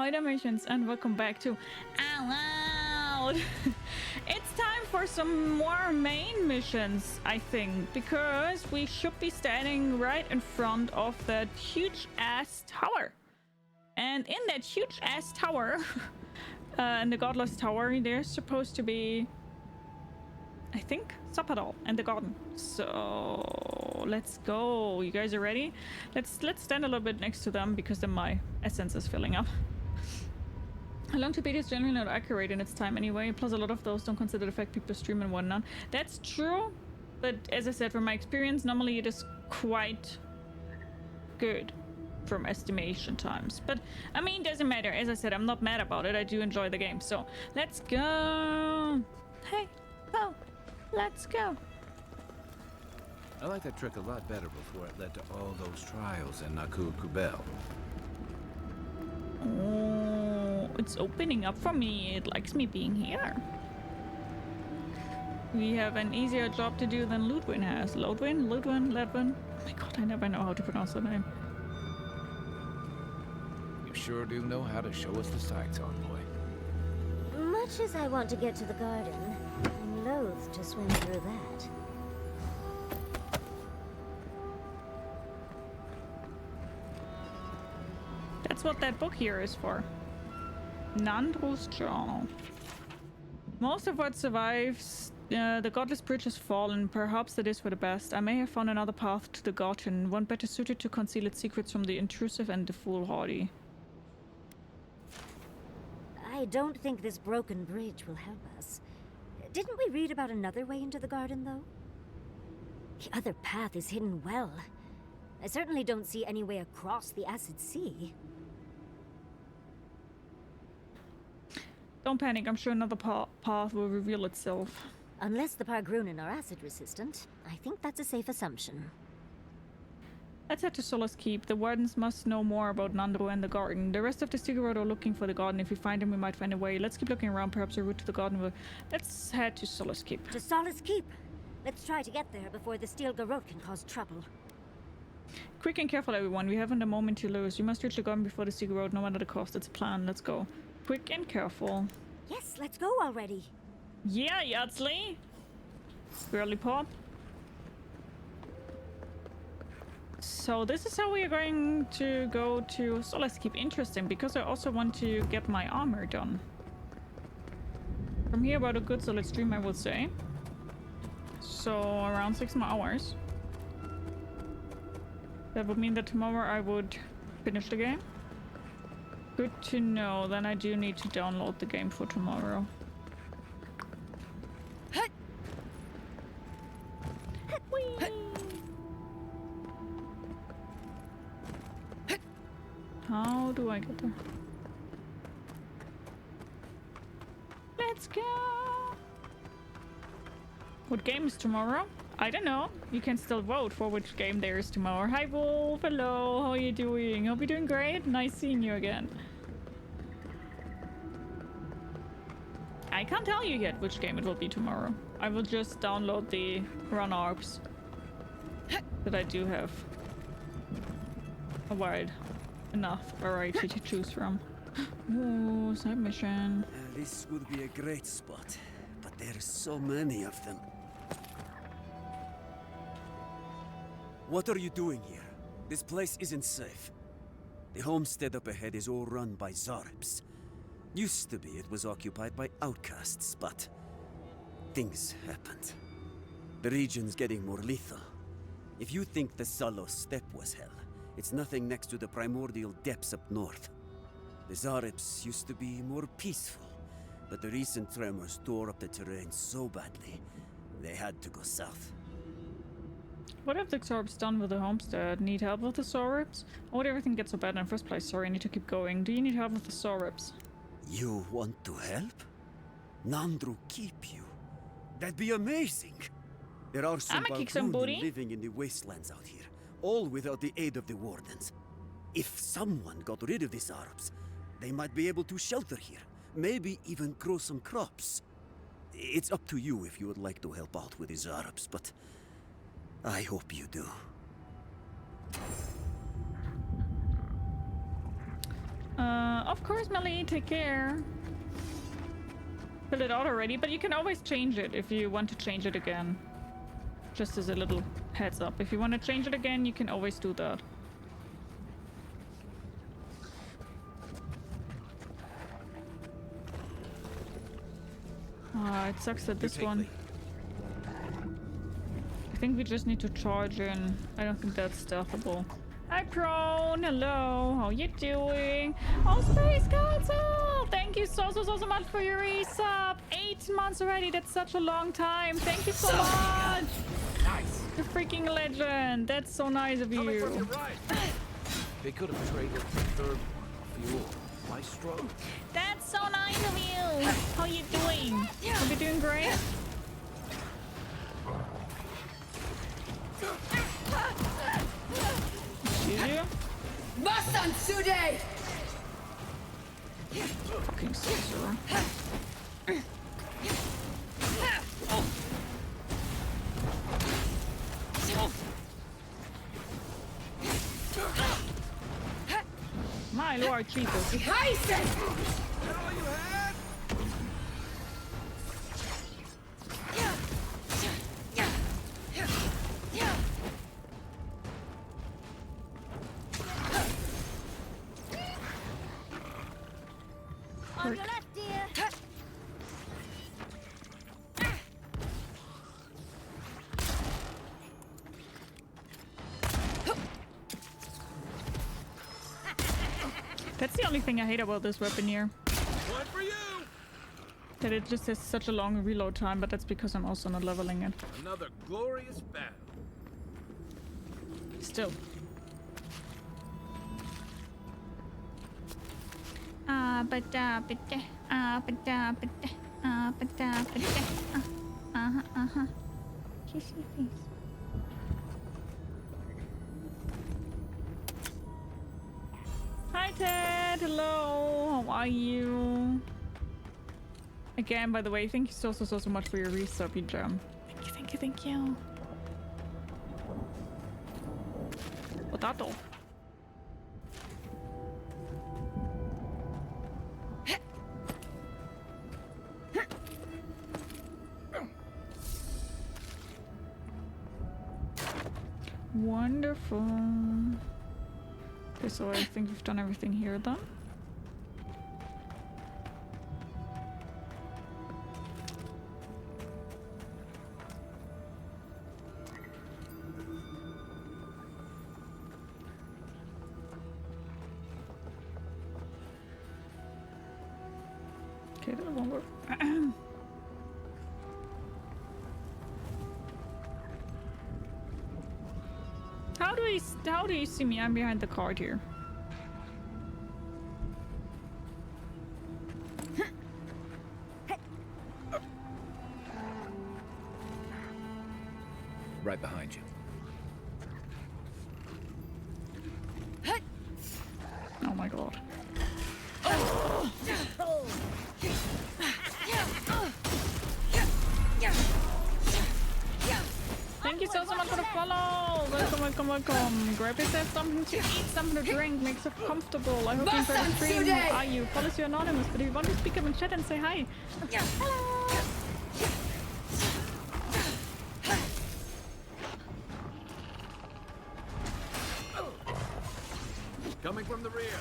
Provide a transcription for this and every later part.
Hi dalmatians, and welcome back to Avowed. It's time for some more main missions, I think, because we should be standing right in front of that huge ass tower. And in that huge ass tower, in the godless tower, there's supposed to be, I think, Zapadal and the garden. So let's go. You guys are ready? Let's stand a little bit next to them because then my essence is filling up. How long to beat is generally not accurate in its time anyway. Plus, a lot of those don't consider the fact people stream and whatnot. That's true, but as I said, from my experience, normally it is quite good from estimation times. But I mean, doesn't matter. As I said, I'm not mad about it. I do enjoy the game. So let's go. Hey, oh, let's go. I like that trick a lot better before it led to all those trials in Naku Kubel. Oh, it's opening up for me. It likes me being here. We have an easier job to do than Ludwin has. Ludwin? Oh my god, I never know how to pronounce the name. You sure do know how to show us the sights, envoy. Much as I want to get to the garden, I'm loath to swim through that. That's what that book here is for. Nandru's Journal. Most of what survives, the godless bridge has fallen. Perhaps it is for the best. I may have found another path to the garden, one better suited to conceal its secrets from the intrusive and the foolhardy. I don't think this broken bridge will help us. Didn't we read about another way into the garden, though? The other path is hidden well. I certainly don't see any way across the acid sea. Don't panic, I'm sure another path will reveal itself. Unless the Pargrunen are acid resistant, I think that's a safe assumption. Let's head to Solace Keep. The wardens must know more about Nandro and the garden. The rest of the Secret Road are looking for the garden. If we find him, we might find a way. Let's keep looking around. Perhaps a route to the garden will... Let's head to Solace Keep. To Solace Keep! Let's try to get there before the steel garrote can cause trouble. Quick and careful, everyone. We haven't a moment to lose. You must reach the garden before the Secret Road, no matter the cost. It's a plan. Let's go. Quick and careful. Yes, let's go already. Yeah, Yardsley. Girly pop. So this is how we are going to go to Solace Keep. Interesting, because I also want to get my armor done. From here about a good solid stream, I would say. So around 6 more hours. That would mean that tomorrow I would finish the game. Good to know. Then I do need to download the game for tomorrow. How do I get there? Let's go! What game is tomorrow? I don't know. You can still vote for which game there is tomorrow. Hi Wolf, hello, how are you doing? Hope you're doing great. Nice seeing you again. I can't tell you yet which game it will be tomorrow. I will just download the run-ups that I do have a wide enough variety to choose from. Ooh, side mission. This would be a great spot, but there's so many of them. What are you doing here? This place isn't safe. The homestead up ahead is all run by Zaribs. Used to be it was occupied by outcasts, but things happened. The region's getting more lethal. If you think the Salos steppe was hell, it's nothing next to the primordial depths up north. The Zaribs used to be more peaceful, but the recent tremors tore up the terrain so badly, they had to go south. What have the Zorbs done with the homestead? Need help with the Zorbs? Why would everything get so bad in the first place? Sorry, I need to keep going. Do you need help with the Zorbs? You want to help? Nandru keep you? That'd be amazing! There are some Pargrunen living in the wastelands out here, all without the aid of the wardens. If someone got rid of the Zaribs, they might be able to shelter here, maybe even grow some crops. It's up to you if you would like to help out with the Zaribs, but I hope you do. Of course, Melly, take care. Fill it out already, but you can always change it if you want to change it again. Just as a little heads up. If you want to change it again, you can always do that. It sucks that this one... I think we just need to charge in. I don't think that's stealthable. Hi, Prone. Hello. How you doing? Oh, Space Council! Thank you so much for your resub. 8 months already. That's such a long time. Thank you so much. Nice. You're freaking legend. That's so nice of Coming from your you. right. They could have traded the third one. Fuel. Maestro. That's so nice of you. How you doing? Hope you're doing great. Excuse you? Masan Sude! Fucking sorcerer. My Lord Jesus. Heisen! All you had? On your left, dear. That's the only thing I hate about this weapon here. One for you. That it just has such a long reload time, but that's because I'm also not leveling it. Another glorious battle. Still. Kissy face. Hi Ted, hello, how are you? Again, by the way, thank you so much for your resub, you gem. Thank you. Potato. Wonderful. Okay, so I think we've done everything here then. Okay, that won't work. How do you see me? I'm behind the card here. Right behind you. Oh my god. Thank you so much for the follow! Welcome. Grab yourself something to eat, something to drink, make yourself comfortable. I hope you enjoy the stream. Who are you? Follow you anonymous, but if you want to speak up in chat and say hi. Hello! Coming from the rear.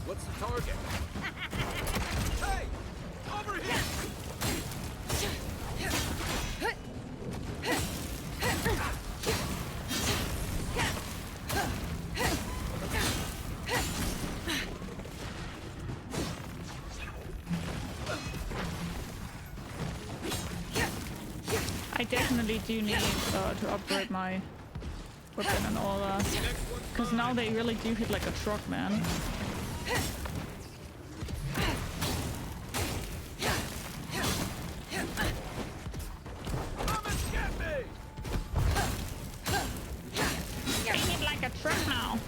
What's the target? Hey! Over here! I definitely do need to upgrade my weapon and all that. Because now they really do hit like a truck, man. Come and get me! They hit like a truck now.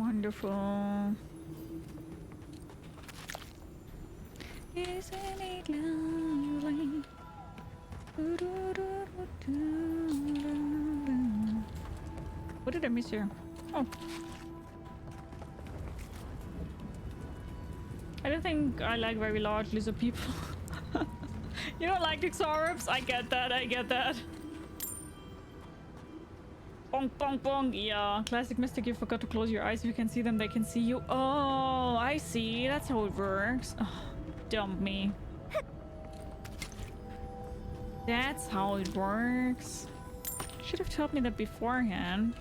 Wonderful. Isn't it lovely? What did I miss here? Oh. I don't think I like very large lizard people. You don't like the Xorps? I get that, I get that. Bonk, bonk, bonk. Yeah, classic Mystic, you forgot to close your eyes. If you can see them, they can see you. Oh, I see. That's how it works. Oh, dump me. That's how it works. Should have told me that beforehand.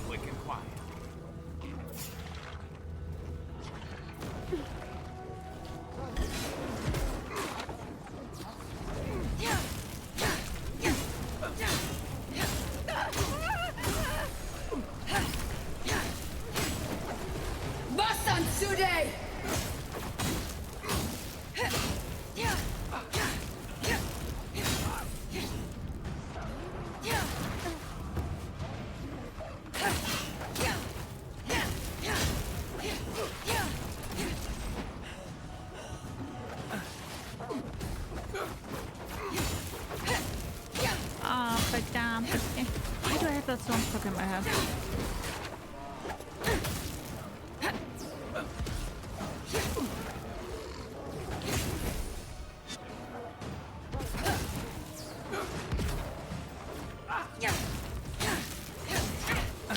Quick and quiet. Today! But why do I have that song stuck in my head?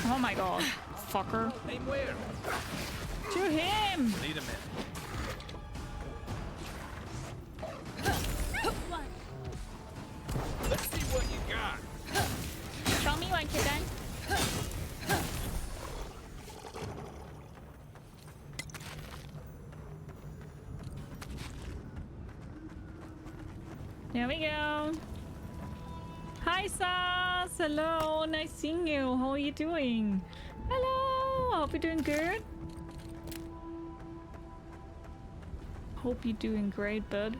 Oh my god, fucker. Aim where? To him! Lead him in. Let's see what you got. Show me what you done. There we go. Hi, Sas. Hello. Nice seeing you. How are you doing? Hello. Hope you're doing good. Hope you're doing great, bud.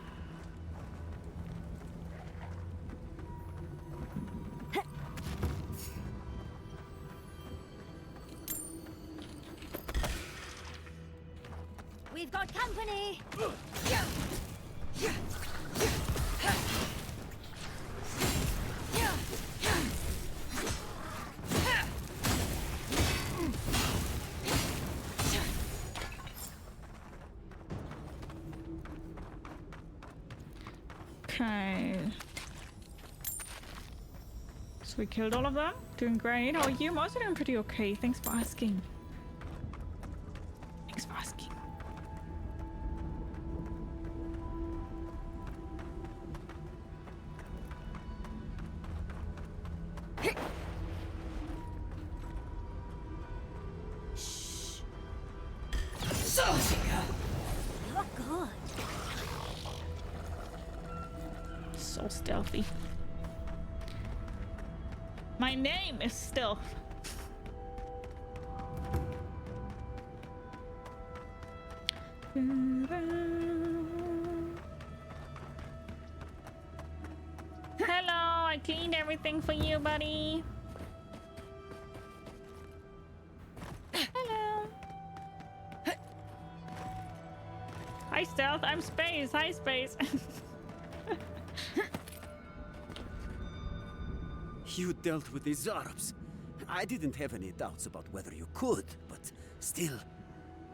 We've got company! Okay. So we killed all of them. Doing great. How are you? I'm also doing pretty okay. Thanks for asking. Thanks for asking. You're good. So stealthy. My name is Stealth. Hello, I cleaned everything for you, buddy. Hello. Hi, Stealth. I'm Space. Hi, Space. You dealt with the Zarbs. I didn't have any doubts about whether you could, but still,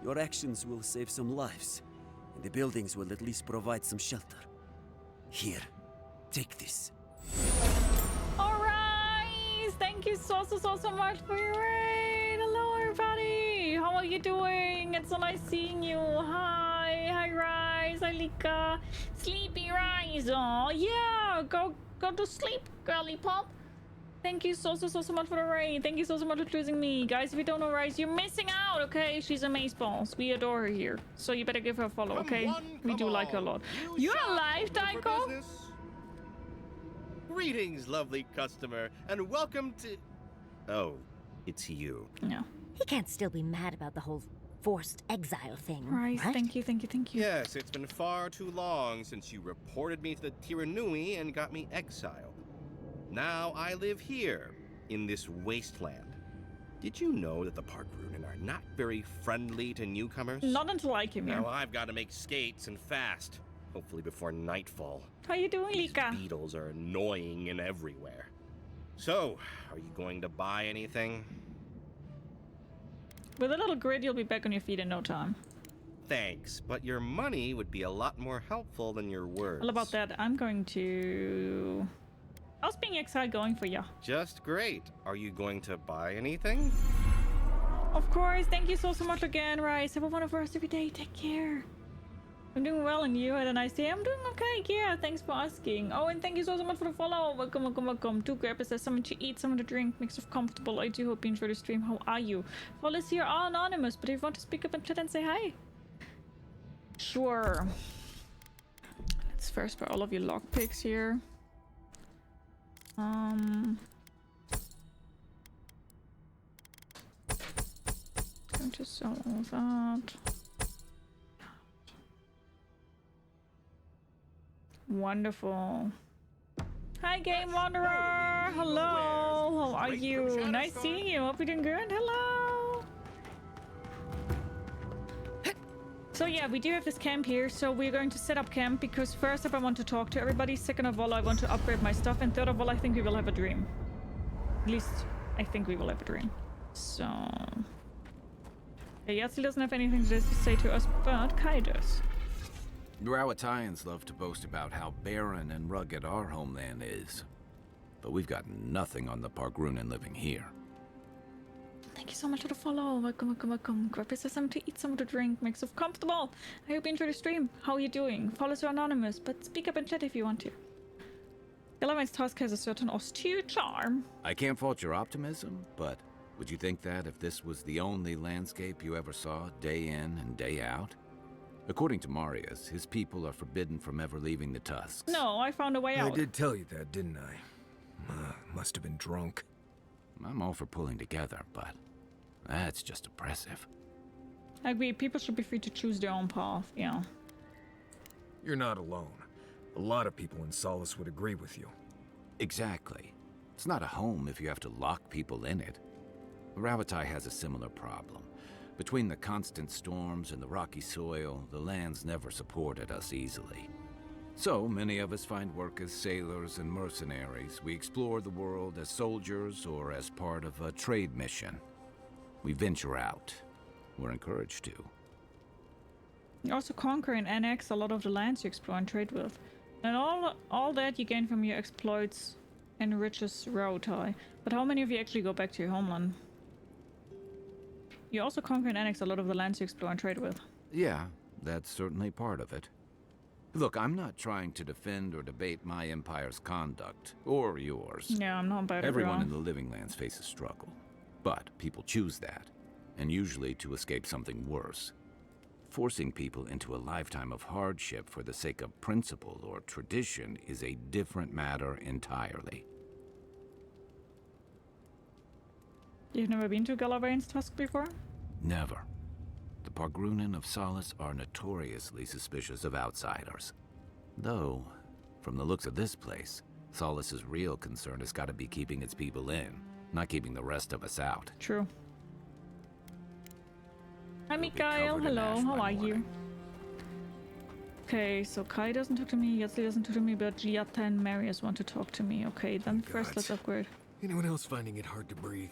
your actions will save some lives, and the buildings will at least provide some shelter. Here, take this. Alright! Thank you so much for your raid! Hello, everybody! How are you doing? It's so nice seeing you. Hi! Hi, Rise! Hi, Lika! Sleepy Rise! Oh, yeah! Go to sleep, girly pop! Thank you so much for the raid. Thank you so much for choosing me. Guys, if you don't know Rise, you're missing out, okay? She's a mace boss. We adore her here. So you better give her a follow, okay? We do like her a lot. You're alive, Tycho? Greetings, lovely customer, and welcome to... Oh, it's you. No. He can't still be mad about the whole forced exile thing, Right, right? thank you. Yes, it's been far too long since you reported me to the Tiranui and got me exiled. Now I live here, in this wasteland. Did you know that the Parkrunen are not very friendly to newcomers? Not until I came here. Now I've got to make skates and fast, hopefully before nightfall. How you doing, These Lika? beetles are annoying and everywhere. So, are you going to buy anything? With a little grit, you'll be back on your feet in no time. Thanks, but your money would be a lot more helpful than your words. All about that, I'm going to... How's being exiled going for you? Just great. Are you going to buy anything? Of course, thank you so much again, Rice. Have a wonderful rest of your day. Take care. I'm doing well, and you had a nice day. I'm doing okay, yeah. Thanks for asking. Oh, and thank you so much for the follow. Welcome. 2 grab is there something to eat, something to drink, makes it comfortable. I do hope you enjoy the stream. How are you? Follows here are anonymous, but if you want to speak up and chat and say hi. Sure. Let's first buy all of your lockpicks here. Going to sell all that. Wonderful. Hi, Game Wanderer. Hello. How are you? Nice seeing you. Hope you're doing good. Hello. So yeah, we do have this camp here, so we're going to set up camp because first of all I want to talk to everybody, second of all I want to upgrade my stuff, and third of all I think we will have a dream. At least I think we will have a dream. So... Yeah, Yahtzee doesn't have anything to say to us, but Kai does. Rawatayans love to boast about how barren and rugged our homeland is. But we've got nothing on the Parkrunen living here. Thank you so much for the follow. Welcome. Grab yourself something to eat, something to drink. Make yourself comfortable. I hope you enjoy the stream. How are you doing? Follows are anonymous, but speak up and chat if you want to. Galavan's task has a certain austere charm. I can't fault your optimism, but would you think that if this was the only landscape you ever saw, day in and day out? According to Marius, his people are forbidden from ever leaving the Tusks. No, I found a way out. I did tell you that, didn't I? Must have been drunk. I'm all for pulling together, but that's just oppressive. I agree, people should be free to choose their own path, yeah. You're not alone. A lot of people in Solace would agree with you. Exactly. It's not a home if you have to lock people in it. Ravatai has a similar problem. Between the constant storms and the rocky soil, the land's never supported us easily. So, many of us find work as sailors and mercenaries. We explore the world as soldiers or as part of a trade mission. We venture out. We're encouraged to. You also conquer and annex a lot of the lands you explore and trade with. And all that you gain from your exploits enriches Rautai. But how many of you actually go back to your homeland? You also conquer and annex a lot of the lands you explore and trade with. Yeah, that's certainly part of it. Look, I'm not trying to defend or debate my empire's conduct, or yours. Yeah, I'm not about it. Everyone in the Living Lands faces struggle. But people choose that, and usually to escape something worse. Forcing people into a lifetime of hardship for the sake of principle or tradition is a different matter entirely. You've never been to Galavan's Tusk before? Never. The Parkrunen of Solace are notoriously suspicious of outsiders. Though, from the looks of this place, Solace's real concern has got to be keeping its people in, not keeping the rest of us out. True. Hi, We'll be Mikael. covered in Hello. ash How by are you? morning. Okay, so Kai doesn't talk to me, Yahtzee doesn't talk to me, but Giatta and Marius want to talk to me. Okay, then first God. let's upgrade. Anyone else finding it hard to breathe?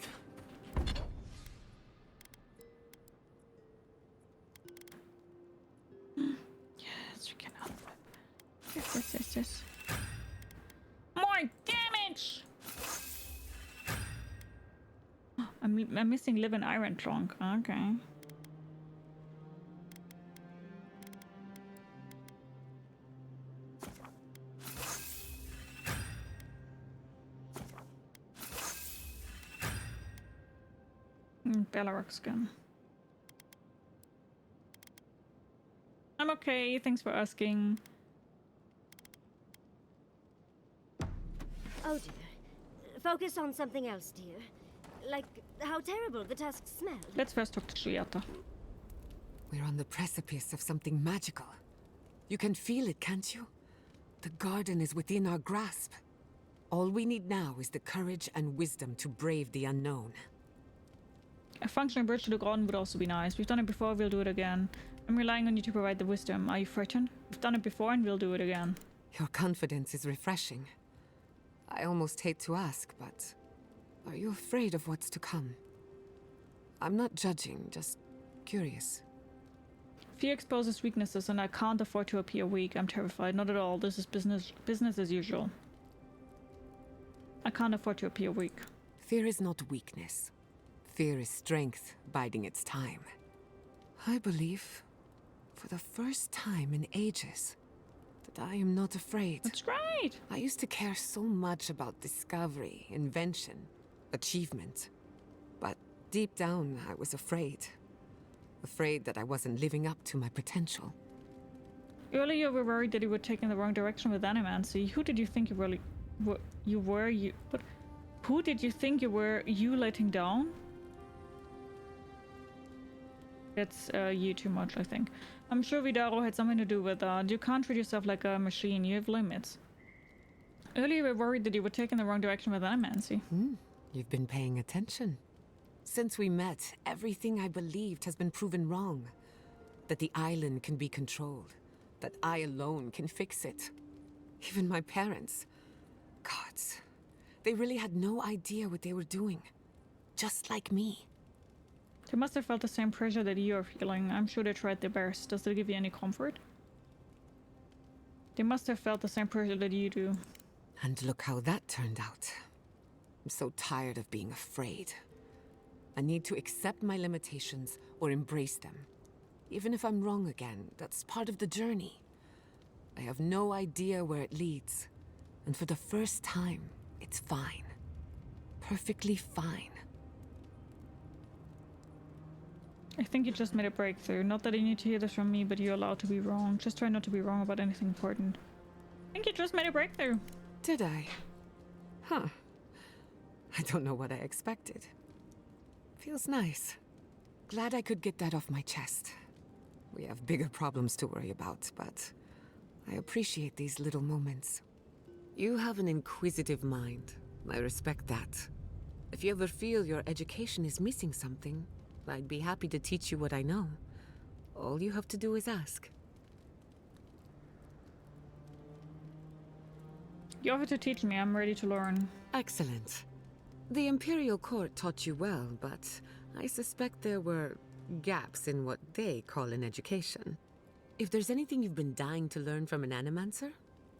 Yes, we can upgrade. Yes. More damage! I'm missing live and iron trunk. Okay. Bellarok skin. I'm okay, thanks for asking. Oh dear. Focus on something else, dear. Like how terrible the tusks smell. Let's first talk to Giata. We're on the precipice of something magical. You can feel it, can't you? The garden is within our grasp. All we need now is the courage and wisdom to brave the unknown. A functioning bridge to the garden would also be nice. We've done it before, we'll do it again. I'm relying on you to provide the wisdom. Are you frightened? We've done it before and we'll do it again. Your confidence is refreshing. I almost hate to ask, but are you afraid of what's to come? I'm not judging, just curious. Fear exposes weaknesses and I can't afford to appear weak. I'm terrified. Not at all. This is business as usual. I can't afford to appear weak. Fear is not weakness. Fear is strength biding its time. I believe, for the first time in ages, that I am not afraid. That's right! I used to care so much about discovery, invention, achievement. But deep down, I was afraid. Afraid that I wasn't living up to my potential. Earlier you were worried that you were taking the wrong direction with animancy. Who did you think you really were? But who did you think you were? You letting down? That's you too much, I think. I'm sure Vidaro had something to do with that. You can't treat yourself like a machine. You have limits. Earlier you were worried that you were taking the wrong direction with animancy. You've been paying attention. Since we met, everything I believed has been proven wrong. That the island can be controlled. That I alone can fix it. Even my parents. Gods. They really had no idea what they were doing. Just like me. They must have felt the same pressure that you are feeling. I'm sure they tried their best. Does that give you any comfort? They must have felt the same pressure that you do. And look how that turned out. I'm so tired of being afraid. I need to accept my limitations or embrace them. Even if I'm wrong again, that's part of the journey. I have no idea where it leads. And for the first time, it's fine. Perfectly fine. I think you just made a breakthrough. Not that you need to hear this from me, but you're allowed to be wrong. Just try not to be wrong about anything important. I think you just made a breakthrough. Did I? Huh. I don't know what I expected. Feels nice. Glad I could get that off my chest. We have bigger problems to worry about, but I appreciate these little moments. You have an inquisitive mind. I respect that. If you ever feel your education is missing something, I'd be happy to teach you what I know. All you have to do is ask. You offered to teach me. I'm ready to learn. Excellent. The Imperial Court taught you well, but I suspect there were gaps in what they call an education. If there's anything you've been dying to learn from an animancer,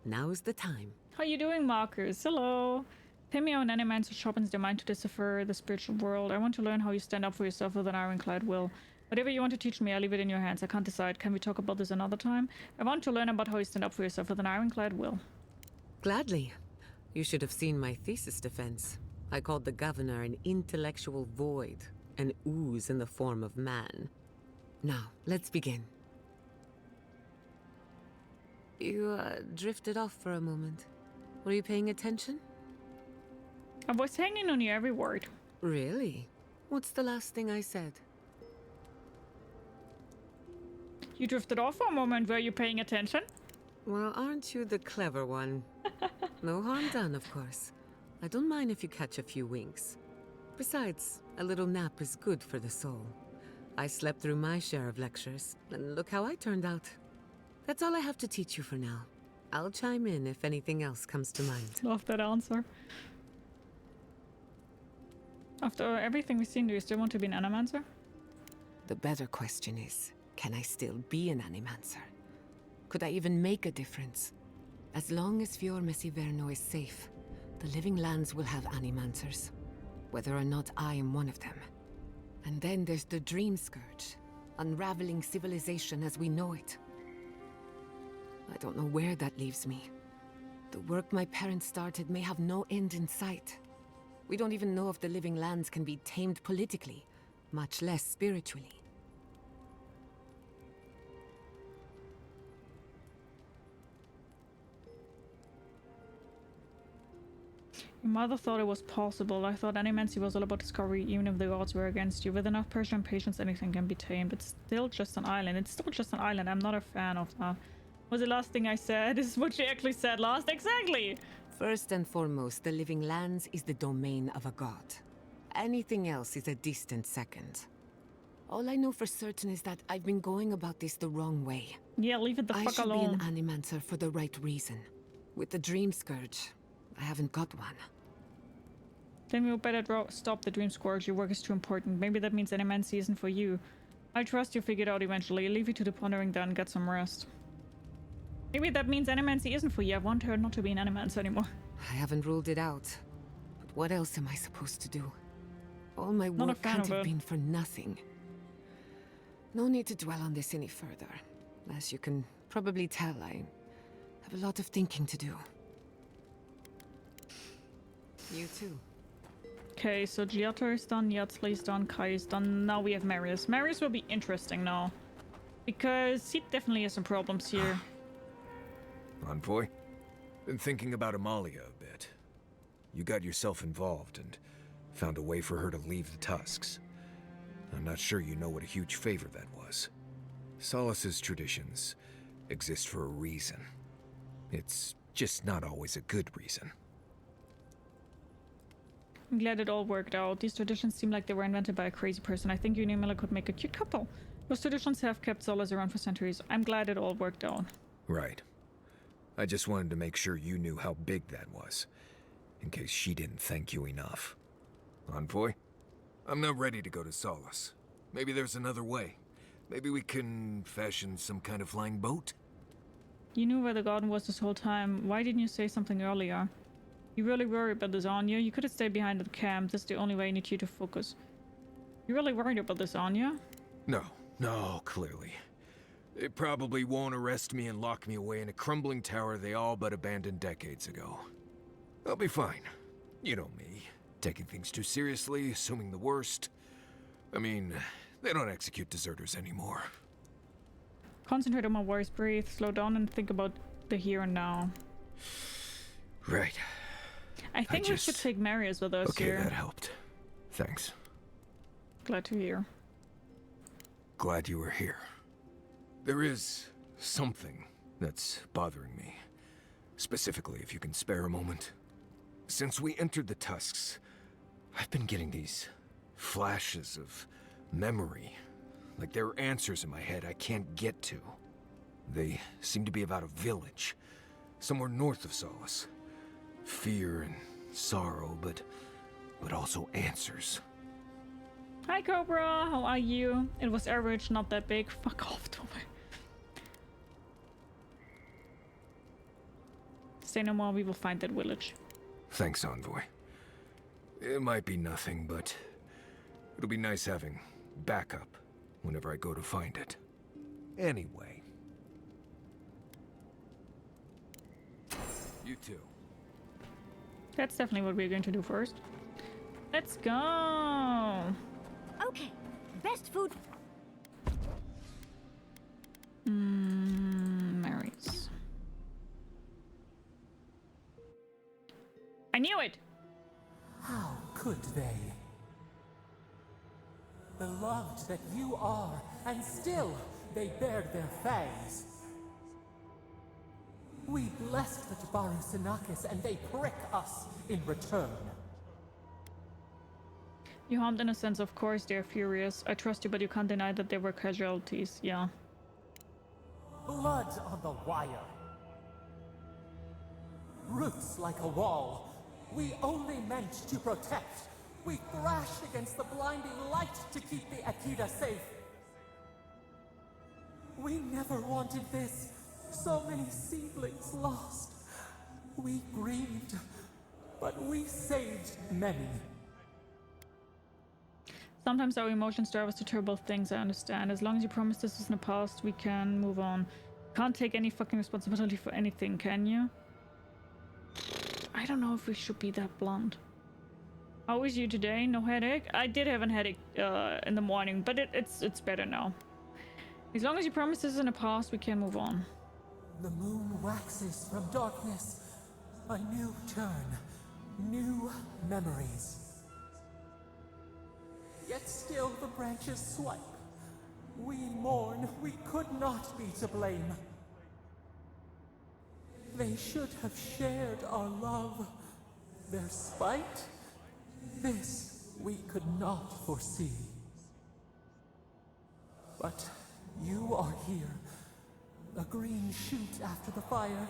now's the time. How you doing, Marcus? Hello. Pay me on animancer sharpens their mind to decipher the spiritual world. I want to learn how you stand up for yourself with an ironclad will. Whatever you want to teach me, I'll leave it in your hands. I can't decide. Can we talk about this another time? I want to learn about how you stand up for yourself with an ironclad will. Gladly. You should have seen my thesis defense. I called the governor an intellectual void, an ooze in the form of man. Now, let's begin. You, drifted off for a moment. Were you paying attention? I was hanging on your every word. Really? What's the last thing I said? You drifted off for a moment. Were you paying attention? Well, aren't you the clever one? No harm done, of course. I don't mind if you catch a few winks. Besides, a little nap is good for the soul. I slept through my share of lectures, and look how I turned out. That's all I have to teach you for now. I'll chime in if anything else comes to mind. Love that answer. After everything we've seen, do you still want to be an animancer? The better question is, can I still be an animancer? Could I even make a difference? As long as Fior Messiverno is safe, the living lands will have animancers, whether or not I am one of them. And then there's the Dream Scourge, unraveling civilization as we know it. I don't know where that leaves me. The work my parents started may have no end in sight. We don't even know if the living lands can be tamed politically, much less spiritually. Your mother thought it was possible. I thought animancy was all about discovery, even if the odds were against you. With enough pressure and patience, anything can be tamed. It's still just an island. It's still just an island. I'm not a fan of that. Was the last thing I said? This is what she actually said last. Exactly! First and foremost, the living lands is the domain of a god. Anything else is a distant second. All I know for certain is that I've been going about this the wrong way. Yeah, leave it the I fuck should alone. be an animancer for the right reason. With the Dream Scourge, I haven't got one. Then you better stop the Dream Scourge. Your work is too important. Maybe that means animancy isn't for you. I trust you'll figure it out eventually. I'll leave you to the pondering then and get some rest. Maybe that means animancy isn't for you. I want her not to be an animancer anymore. I haven't ruled it out. But what else am I supposed to do? All my Not a work fan can't of have it. been for nothing. No need to dwell on this any further. As you can probably tell, I have a lot of thinking to do. You too. Okay, so Giotto is done, Yatzli is done, Kai is done. Now we have Marius. Marius will be interesting now. Because he definitely has some problems here. Envoy? Been thinking about Amalia a bit. You got yourself involved and found a way for her to leave the Tusks. I'm not sure you know what a huge favor that was. Solace's traditions exist for a reason. It's just not always a good reason. I'm glad it all worked out. These traditions seem like they were invented by a crazy person. I think you and Miller could make a cute couple. Those traditions have kept Solace around for centuries. I'm glad it all worked out. Right. I just wanted to make sure you knew how big that was, in case she didn't thank you enough. Envoy? I'm not ready to go to Solace. Maybe there's another way. Maybe we can fashion some kind of flying boat? You knew where the garden was this whole time. Why didn't you say something earlier? You really worry about this, aren't you? You could have stayed behind at the camp. That's the only way I need you to focus. You're really worried about this, aren't you? No, clearly. They probably won't arrest me and lock me away in a crumbling tower they all but abandoned decades ago. I'll be fine. You know me. Taking things too seriously, assuming the worst. I mean, they don't execute deserters anymore. Concentrate on my worries, breathe, slow down, and think about the here and now. Right. I think we should take Marius with us Okay, here. that helped. Thanks. Glad to hear. Glad you were here. There is something that's bothering me. Specifically, if you can spare a moment. Since we entered the Tusks, I've been getting these flashes of memory. Like there are answers in my head I can't get to. They seem to be about a village, somewhere north of Solace. Fear and sorrow, but also answers. Hi, Cobra. How are you? It was average, not that big. Fuck off, Toby. Say no more, we will find that village. Thanks, Envoy. It might be nothing, but it'll be nice having backup whenever I go to find it. Anyway. You too. That's definitely what we're going to do first. Let's go! Okay, best food. Marius. I knew it! How could they? Beloved that you are, and still they bared their fangs. We blessed the Tabaru Sinakis, and they prick us in return. You harmed innocents, of course, they're furious. I trust you, but you can't deny that there were casualties, yeah. Blood on the wire. Roots like a wall. We only meant to protect. We thrashed against the blinding light to keep the Aedyr safe. We never wanted this. So many seedlings lost. We grieved, but we saved many. Sometimes our emotions drive us to terrible things, I understand. As long as you promise this is in the past, we can move on. Can't take any fucking responsibility for anything, can you? I don't know if we should be that blunt. How is you today? No headache? I did have a headache in the morning, but it's better now. As long as you promise this is in the past, we can move on. The moon waxes from darkness. A new turn. new memories. Yet still the branches swipe. We mourn, we could not be to blame. They should have shared our love. Their spite, this we could not foresee. But you are here, a green shoot after the fire.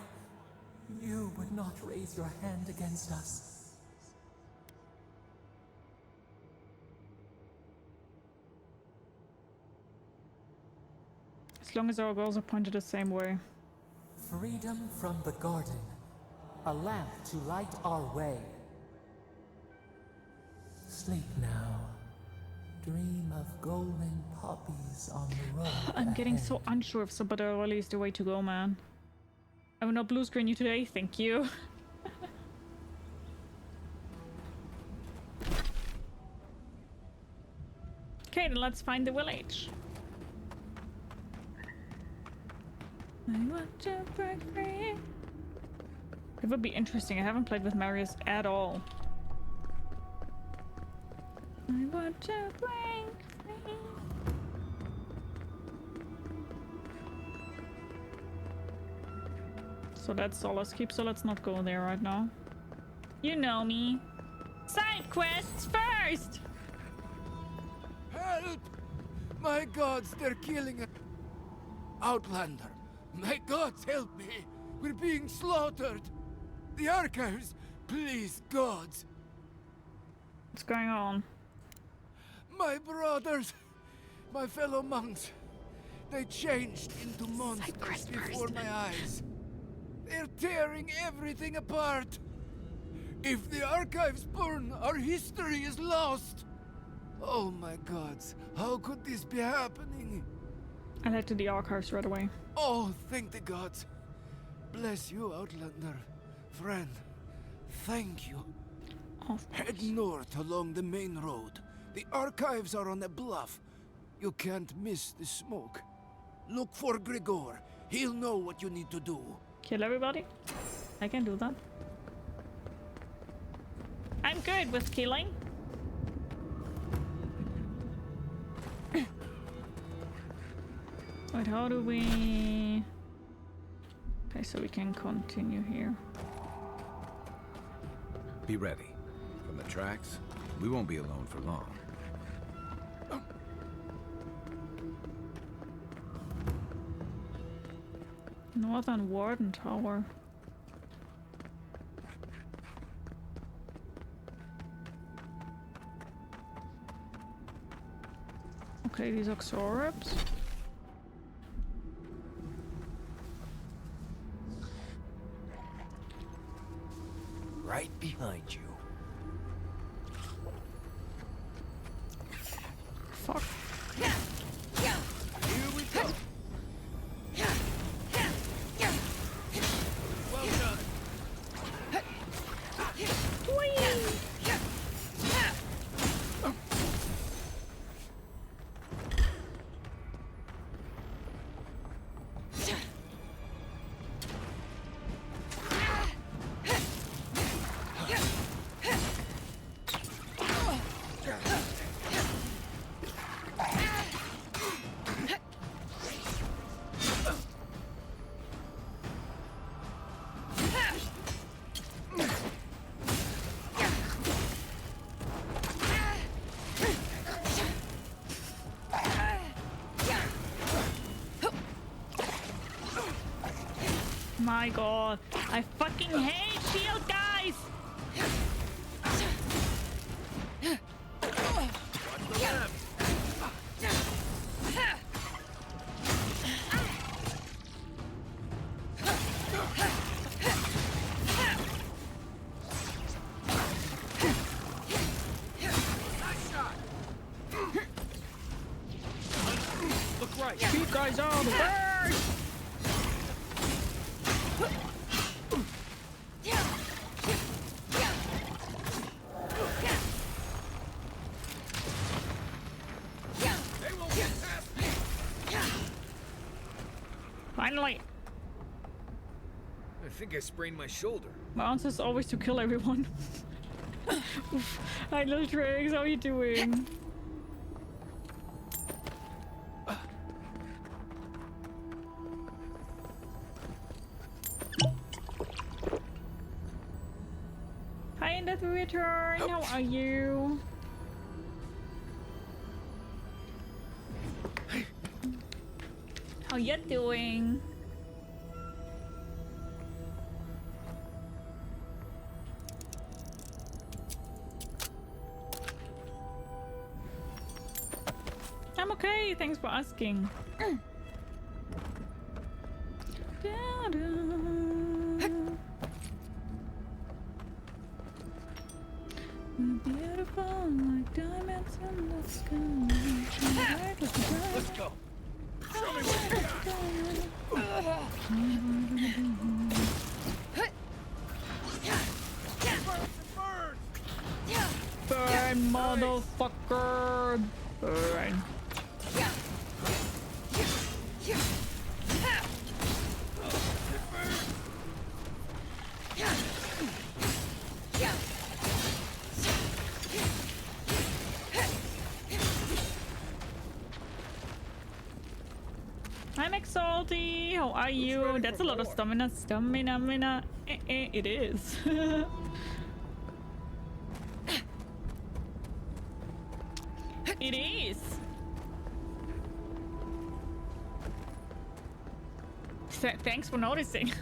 You would not raise your hand against us. As long as our goals are pointed the same way. Freedom from the garden, a lamp to light our way. Sleep now. Dream of golden poppies on the road. I'm getting so unsure if Sabata really is the way to go, man. I will not blue screen you today, thank you. Okay, then let's find the village. I want to break free. It would be interesting. I haven't played with Marius at all. I want to break free. So that's Solace Keep, so let's not go there right now. You know me. Side quests first! Help! My gods, they're killing us. Outlander, my gods, help me! We're being slaughtered! The archives, please, gods! What's going on? My brothers, my fellow monks, they changed into monsters before my eyes. They're tearing everything apart. If the archives burn, our history is lost. Oh my gods, how could this be happening? I head to the archives right away. Oh, thank the gods. Bless you, Outlander. Friend, thank you. Head north along the main road. The archives are on a bluff. You can't miss the smoke. Look for Grigor. He'll know what you need to do. Kill everybody? I can do that. I'm good with killing. Wait, how do we... Okay, so we can continue here. Be ready. From the tracks, we won't be alone for long. Northern Warden Tower. Okay, these are Xorabs. Right behind you. Fuck. Here we go. Well done. My god, I fucking hate shield guys! Look right. You guys are the birds! Finally! I think I sprained my shoulder. My answer is always to kill everyone. Hi, little Triggs, how are you doing? Hi, in the return. How are you? How you doing? I'm okay, thanks for asking. Beautiful like diamonds in the sky. Let's go. Show me what you got. Burn, motherfucker! Burn. I'm Exalty. How are you? That's a lot of stamina. Stamina. It is. It is. Thanks for noticing.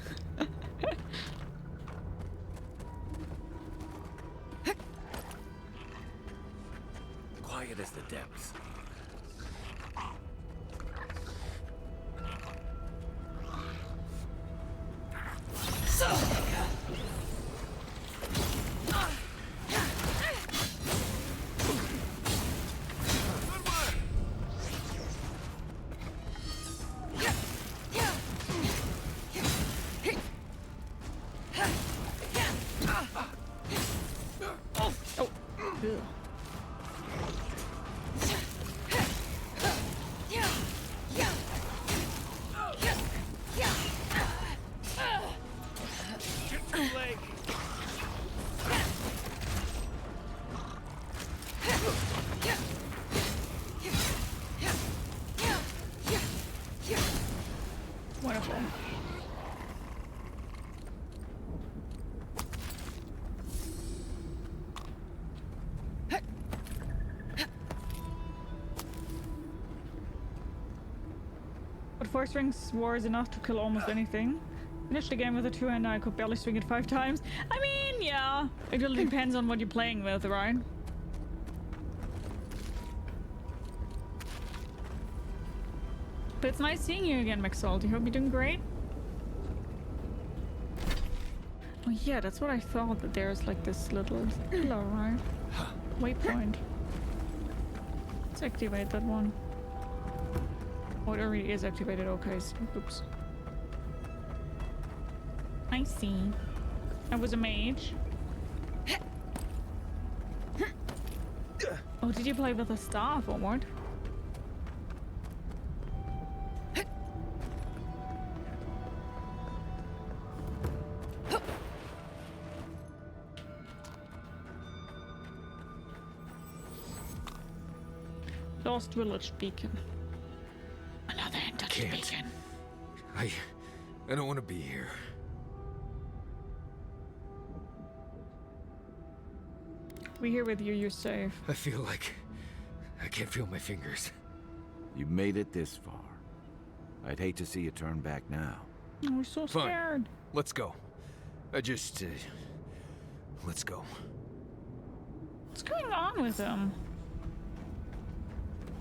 Quiet as the depths. Wonderful. But 4 strings war is enough to kill almost anything. Finished the game with a 2-hander, I could barely swing it 5 times. I mean, yeah, it really depends on what you're playing with, right? But it's nice seeing you again, Maxalty. Hope you're doing great. Oh yeah, that's what I thought, that there's like this little pillar, right? Waypoint. Let's activate that one. Oh, it already is activated. Okay, so, oops. I see. I was a mage. Oh, did you play with a staff or what? Lost village beacon. Another untouched beacon. I don't want to be here. We're here with you, you're safe. I feel like I can't feel my fingers. You made it this far. I'd hate to see you turn back now. Oh, we're so Fine. scared. Let's go. Let's go. What's going on with him?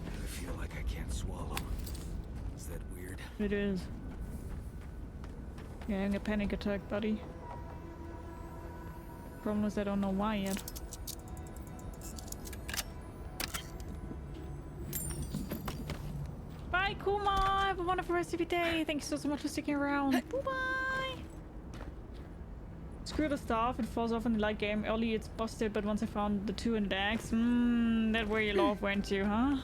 I feel like I can't swallow. Is that weird? It is. Yeah, having a panic attack, buddy. Problem is I don't know why yet. Bye, Kuma! Have a wonderful rest of your day. Thank you so much for sticking around. Bye-bye! Screw the staff, it falls off in the light game. Early it's busted, but once I found the 2 in the axe, that where your love went to, huh?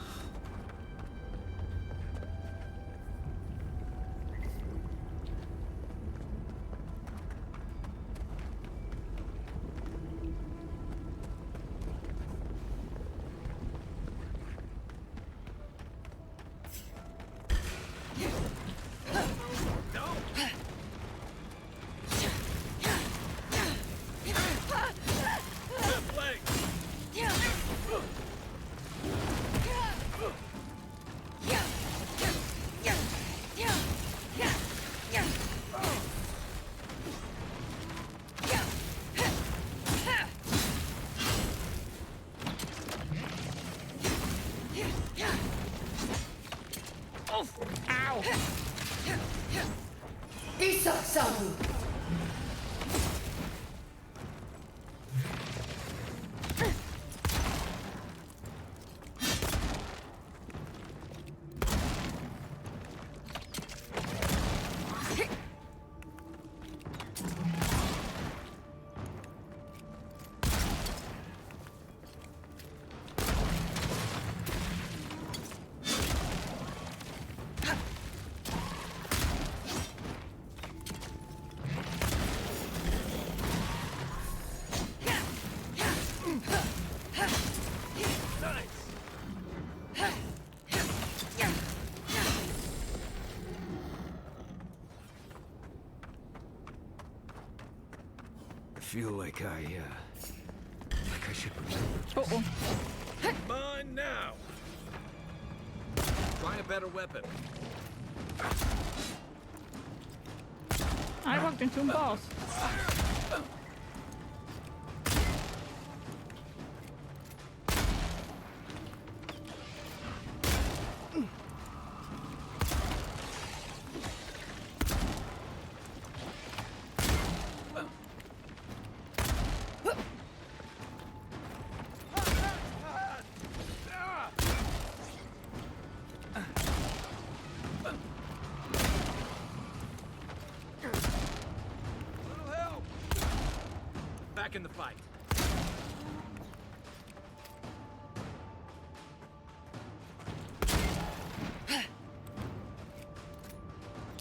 Ow! Isasamu! I feel like I should remember. Uh-oh. Mine now. Find a better weapon. I walked into a boss. Back in the fight.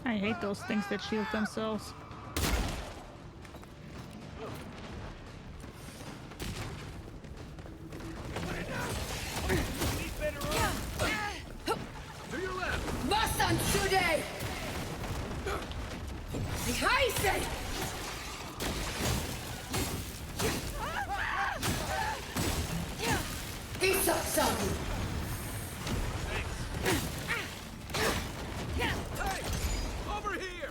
I hate those things that shield themselves. To your left. Masan Sude! Haise! Isasamu! Over here.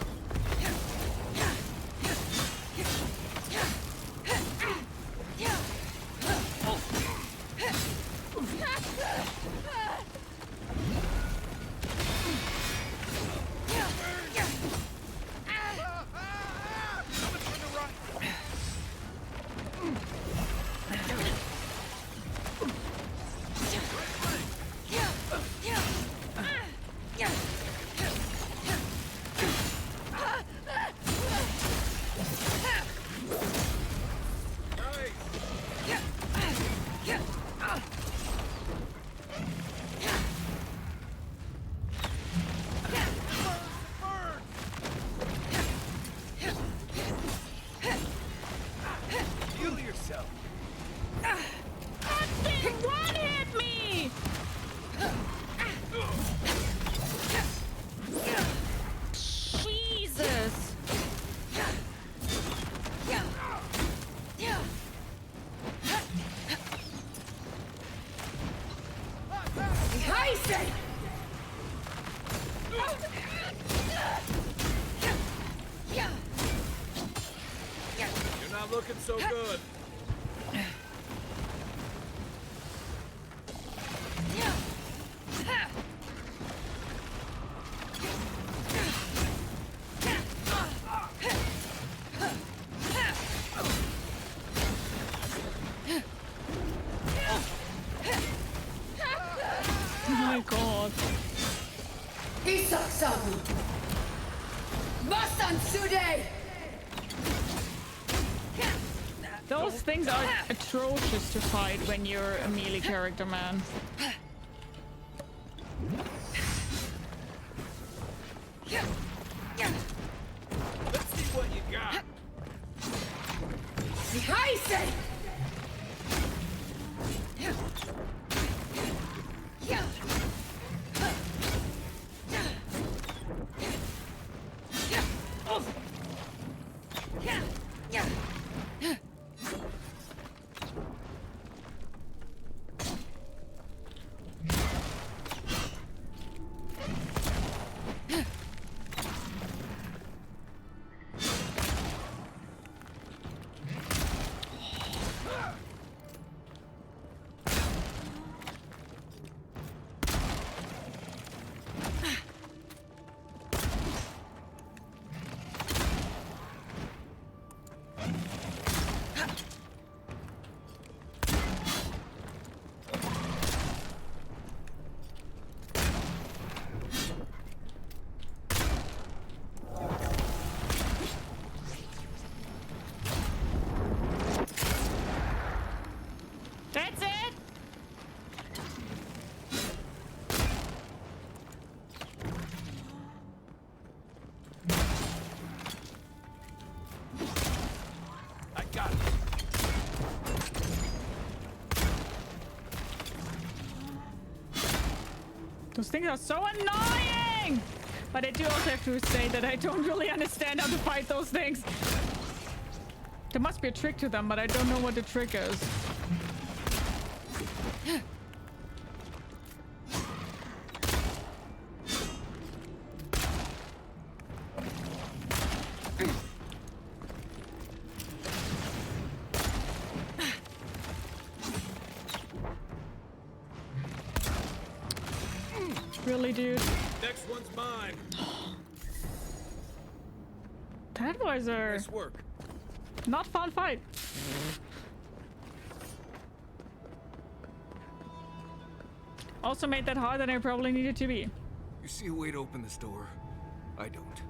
Heal yourself. That thing one-hit me! Jesus! Haise! You're not looking so good. Oh my god. Isasamu! Masan Sude! Those things are atrocious to fight when you're a melee character, man. Let's see what you got. Haise! Those things are so annoying! But I do also have to say that I don't really understand how to fight those things. There must be a trick to them, but I don't know what the trick is. Really, dude? Next one's mine. That was a Nice work. not fun fight. Also made that harder than I probably needed to be. You see a way to open this door? I don't.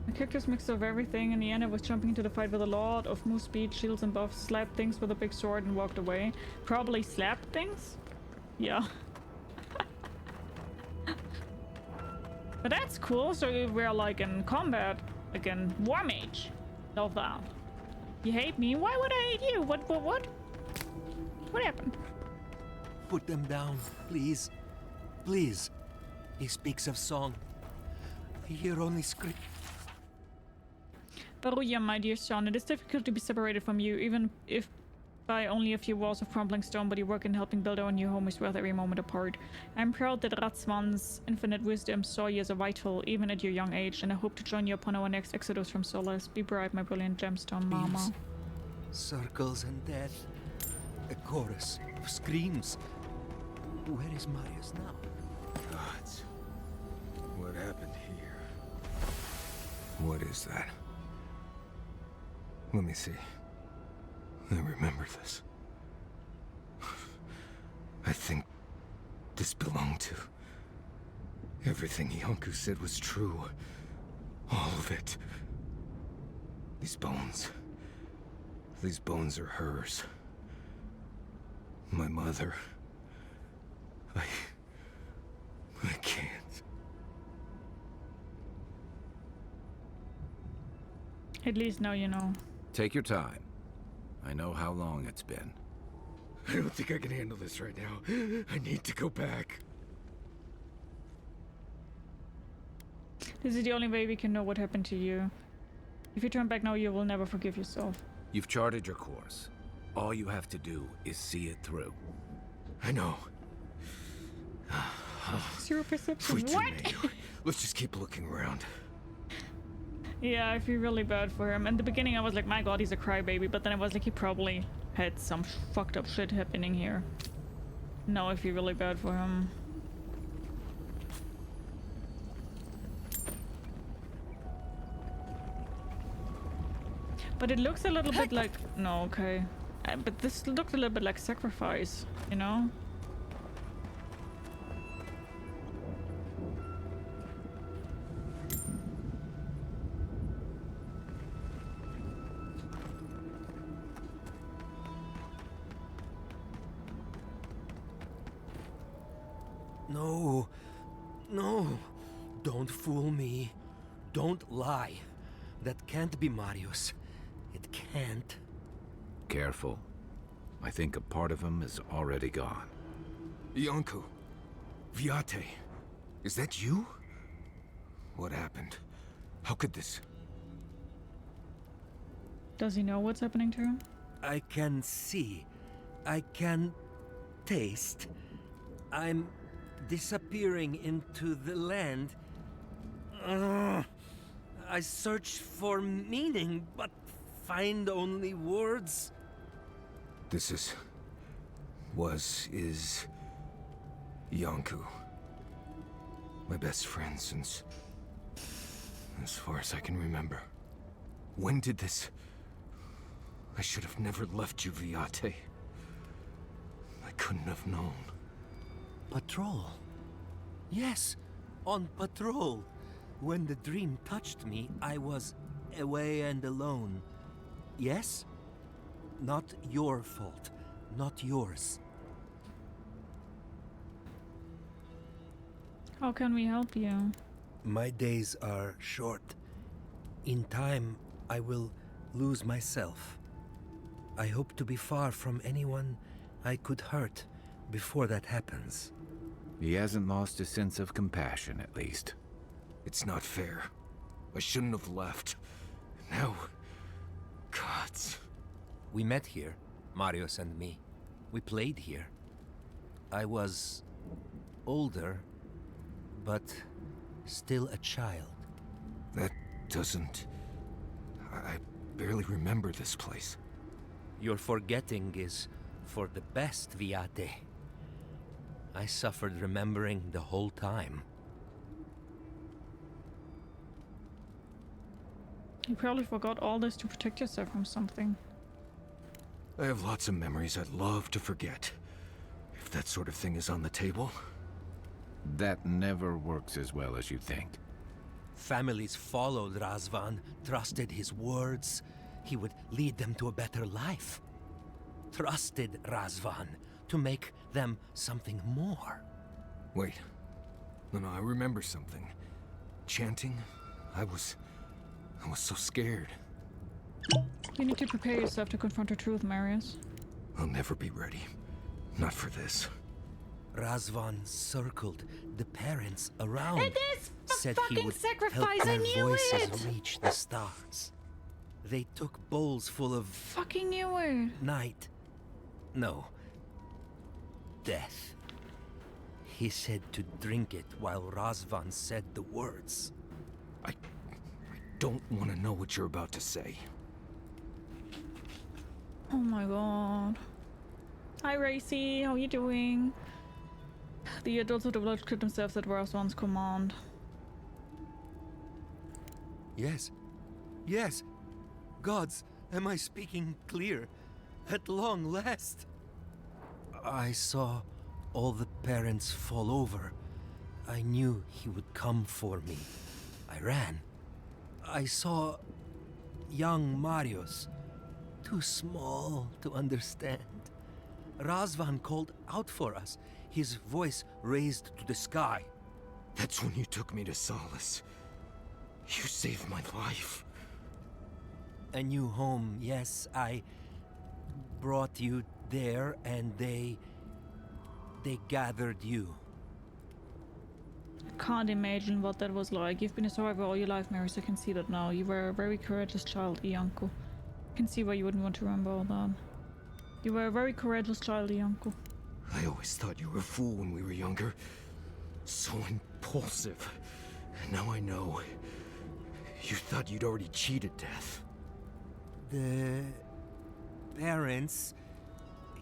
The character's mix of everything. In the end, I was jumping into the fight with a lot of move speed, shields and buffs, slapped things with a big sword and walked away. Probably slapped things? Yeah. But that's cool, so we're like in combat. Again, War Mage. Love that. You hate me? Why would I hate you? What? What happened? Put them down, please. Please. He speaks of song. I hear only scream. Baruya, my dear son, it is difficult to be separated from you, even if by only a few walls of crumbling stone, but your work in helping build our new home is worth every moment apart. I'm proud that Ratzman's infinite wisdom saw you as a vital, even at your young age, and I hope to join you upon our next exodus from Solace. Be bright, my brilliant gemstone mama. Beams, circles and death. A chorus of screams. Where is Marius now? Gods. What happened here? What is that? Let me see. I remember this. I think this belonged to... Everything Yonku said was true. All of it. These bones. These bones are hers. My mother. I can't. At least now you know. Take your time. I know how long it's been. I don't think I can handle this right now. I need to go back. This is the only way we can know what happened to you. If you turn back now, you will never forgive yourself. You've charted your course. All you have to do is see it through. I know. Zero perception. We What? Let's just keep looking around. Yeah, I feel really bad for him. In the beginning, I was like, my god, he's a crybaby. But then I was like, he probably had some fucked up shit happening here. Now I feel really bad for him. But it looks a little bit like... No, okay. But this looks a little bit like sacrifice, you know? No. No. Don't fool me. Don't lie. That can't be Marius. It can't. Careful. I think a part of him is already gone. Yonku. Viate. Is that you? What happened? How could this... Does he know what's happening to him? I can see. I can taste. I'm disappearing into the land. I search for meaning, but find only words. This is... is... Yonku. My best friend since... as far as I can remember. When did this... I should have never left you, Viate. I couldn't have known. Patrol. Yes, on patrol. When the dream touched me, I was away and alone. Yes? Not your fault. Not yours. How can we help you? My days are short. In time, I will lose myself. I hope to be far from anyone I could hurt before that happens. He hasn't lost his sense of compassion, at least. It's not fair. I shouldn't have left. Now... Gods. We met here, Marius and me. We played here. I was... older, but still a child. That doesn't... I barely remember this place. Your forgetting is for the best, Viate. I suffered remembering the whole time. You probably forgot all this to protect yourself from something. I have lots of memories I'd love to forget. If that sort of thing is on the table. That never works as well as you think. Families followed Razvan, trusted his words. He would lead them to a better life. Trusted Razvan to make them something more. Wait. No, I remember something. Chanting? I was so scared. You need to prepare yourself to confront the truth, Marius. I'll never be ready. Not for this. Razvan circled the parents around. It is a said he fucking would sacrifice, help I their knew voices it! reach the stars. They took bowls full of Fucking knew it! night. No. Death. He said to drink it while Razvan said the words. I don't want to know what you're about to say. Oh my god. Hi Racy, how you doing? The adults of the village killed themselves at Razvan's command. Yes. Yes. Gods, am I speaking clear? At long last. I saw all the parents fall over. I knew he would come for me. I ran. I saw young Marius, too small to understand. Razvan called out for us, his voice raised to the sky. That's when you took me to Solace. You saved my life. A new home, yes, I brought you there and they gathered you. I can't imagine what that was like. You've been a survivor all your life, Marius. I can see that now. You were a very courageous child, Ianko. I can see why you wouldn't want to remember all that. You were a very courageous child, Ianko. I always thought you were a fool when we were younger. So impulsive. Now I know. You thought you'd already cheated death. The parents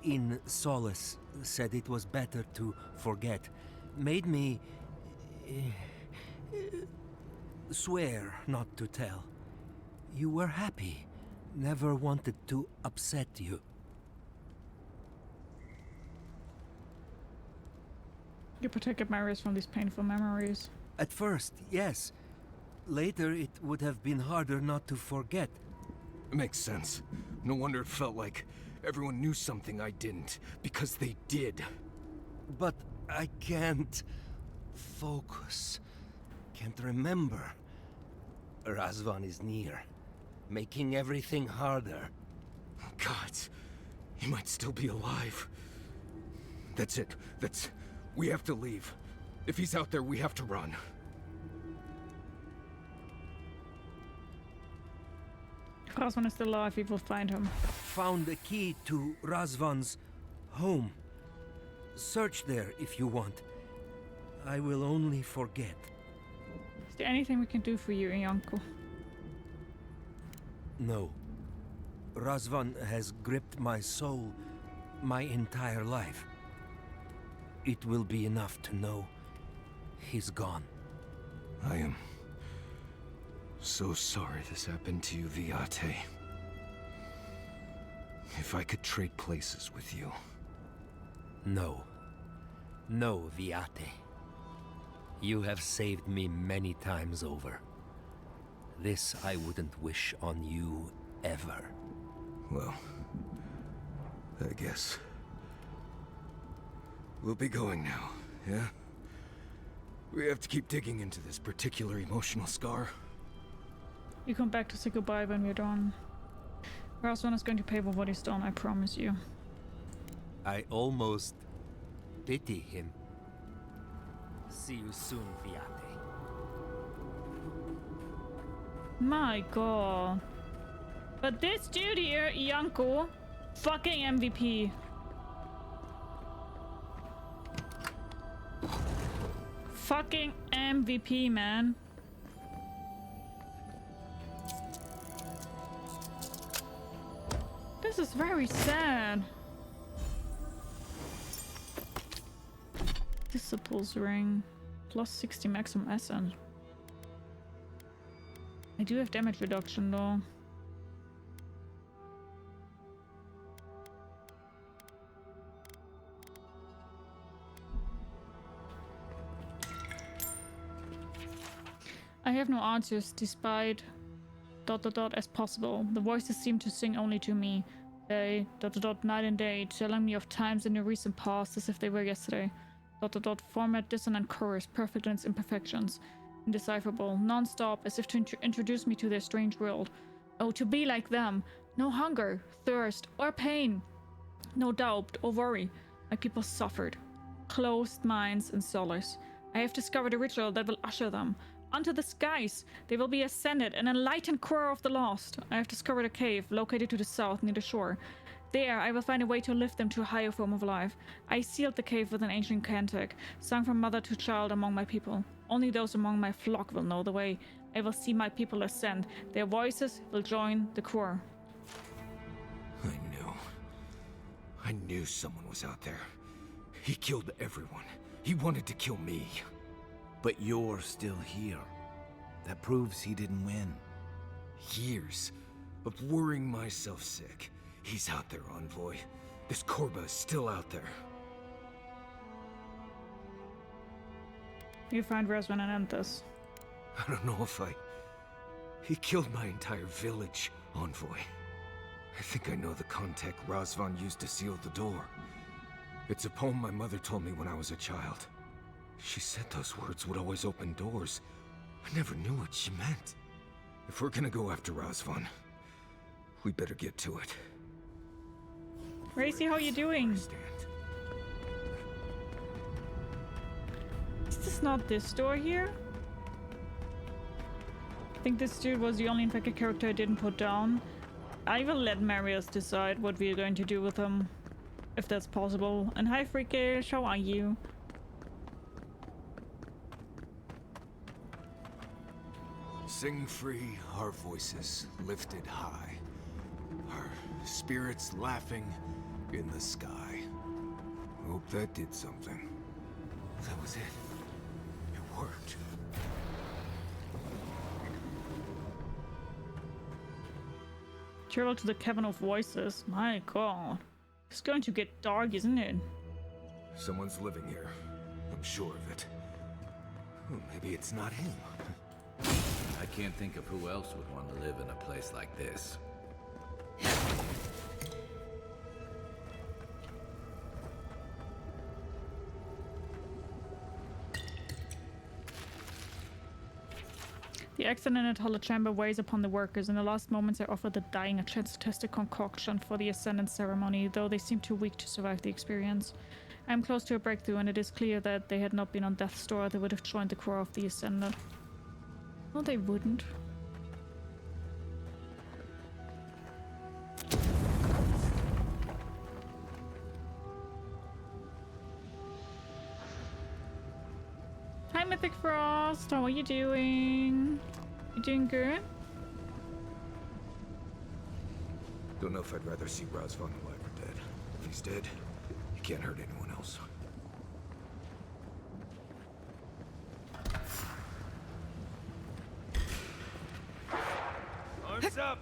in Solace said it was better to forget. Made me swear not to tell. You were happy. Never wanted to upset you. You protected Marius from these painful memories. At first, yes. Later, it would have been harder not to forget. Makes sense. No wonder it felt like everyone knew something I didn't, because they did. But I can't focus. Can't remember. Razvan is near, making everything harder. Gods, he might still be alive. That's it. We have to leave. If he's out there, we have to run. If Razvan is still alive, we will find him. Found a key to Razvan's home. Search there if you want. I will only forget. Is there anything we can do for you, Ianko? No. Razvan has gripped my soul my entire life. It will be enough to know he's gone. I am so sorry this happened to you, Viate. If I could trade places with you. No. No, Viate. You have saved me many times over. This I wouldn't wish on you ever. Well, I guess we'll be going now, yeah? We have to keep digging into this particular emotional scar. You come back to say goodbye when we're done. Raswan is going to pay for what he's done, I promise you. I almost pity him. See you soon, Viate. My god. But this dude here, Yanko, fucking MVP. Fucking MVP, man. This is very sad. Disciples ring. Plus 60 maximum essence. I do have damage reduction though. I have no answers despite ... as possible. The voices seem to sing only to me. They ... night and day, telling me of times in the recent past as if they were yesterday. ... format dissonant chorus, perfect in its imperfections. Indecipherable, non-stop, as if to introduce me to their strange world. Oh, to be like them. No hunger, thirst, or pain. No doubt or worry. My people suffered. Closed minds and solace. I have discovered a ritual that will usher them onto the skies. They will be ascended, an enlightened core of the lost. I have discovered a cave located to the south near the shore. There, I will find a way to lift them to a higher form of life. I sealed the cave with an ancient cantic, sung from mother to child among my people. Only those among my flock will know the way. I will see my people ascend. Their voices will join the core. I knew someone was out there. He killed everyone. He wanted to kill me. But you're still here. That proves he didn't win. Years of worrying myself sick. He's out there, envoy. This Korba is still out there. You find Raswan and end this. I don't know if He killed my entire village, envoy. I think I know the contact Razvan used to seal the door. It's a poem my mother told me when I was a child. She said those words would always open doors. I never knew what she meant. If we're gonna go after Razvan, we better get to it. Racy, how you doing? Is this not this door here? I think this dude was the only infected character I didn't put down. I will let Marius decide what we are going to do with him, if that's possible. And hi Freakish, how are you? Sing free, our voices lifted high. Our spirits laughing in the sky. Hope that did something. That was it. It worked. Travel to the Cavern of Voices. My god. It's going to get dark, isn't it? Someone's living here. I'm sure of it. Well, maybe it's not him. I can't think of who else would want to live in a place like this. The accident at Hollow Chamber weighs upon the workers. In the last moments, I offer the dying a chance to test a concoction for the Ascendance ceremony, though they seem too weak to survive the experience. I am close to a breakthrough, and it is clear that they had not been on death's door, they would have joined the core of the Ascendant. No, they wouldn't. Hi, Mythic Frost. How are you doing? You doing good? Don't know if I'd rather see Razvan alive or dead. If he's dead, he can't hurt anyone else. Arms up!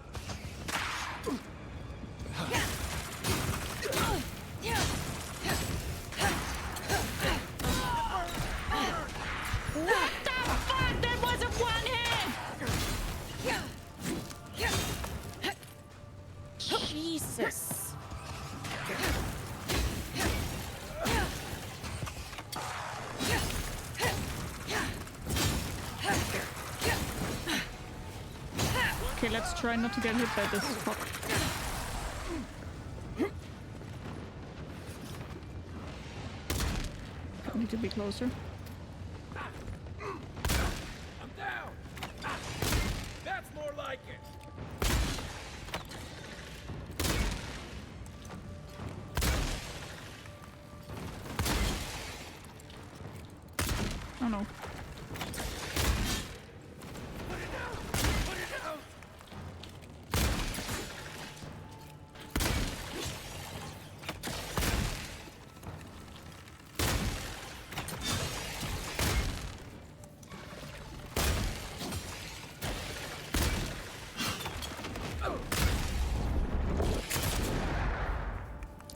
What the fuck? That wasn't one hit! Jesus. Okay, let's try not to get hit by this fuck. I need to be closer. I'm down! That's more like it! Oh no. Put it down! Put it down!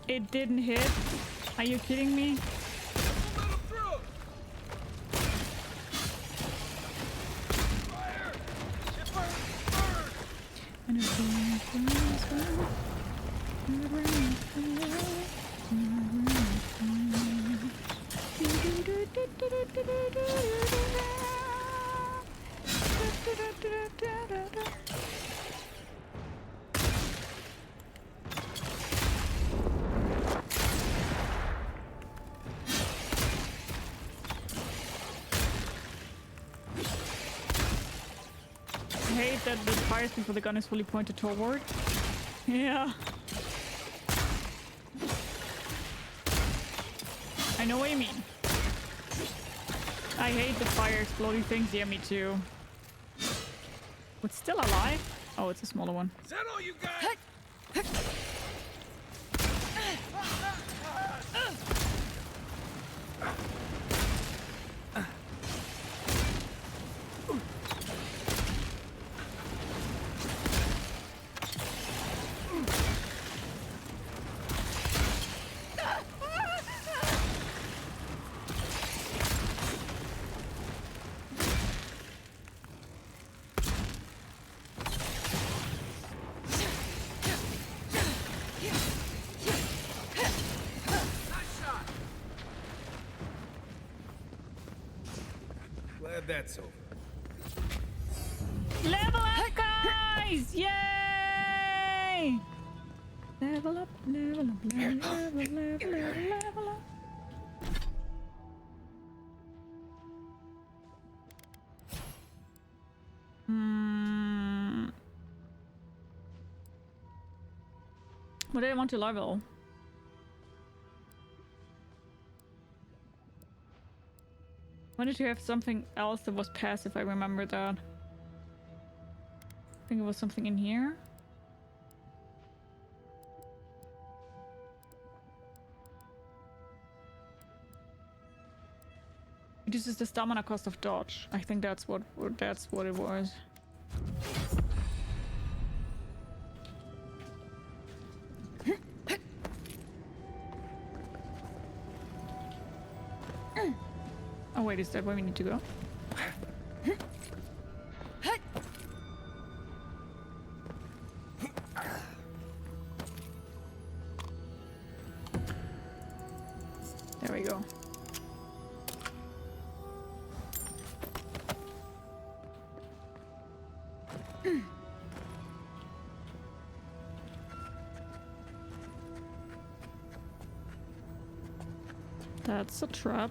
It didn't hit. Are you kidding me? Let him through! Fire! It burns! Burn! I hate that this fires before the gun is fully pointed toward. Yeah. I know what you mean. I hate the fire exploding things. Yeah, me too. It's still alive? Oh, it's a smaller one. Is that all you got? Glad that's over. Level up, guys! Yay! Level up, level up, level up. What do I want to level? Wanted to have something else that was passive, I remember that. I think it was something in here. This is the stamina cost of dodge. I think that's what it was. Oh wait, is that where we need to go? There we go. That's a trap.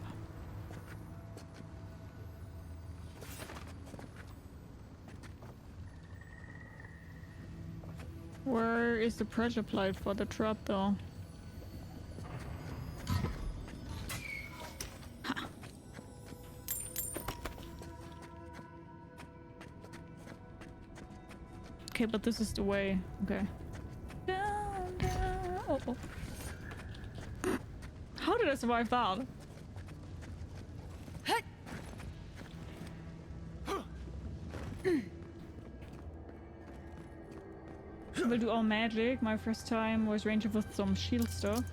Where is the pressure plate for the trap though? Ha. Okay, but this is the way. Okay. Down, down. Oh, oh. How did I survive that? We'll do all magic. My first time was ranging with some shield stuff.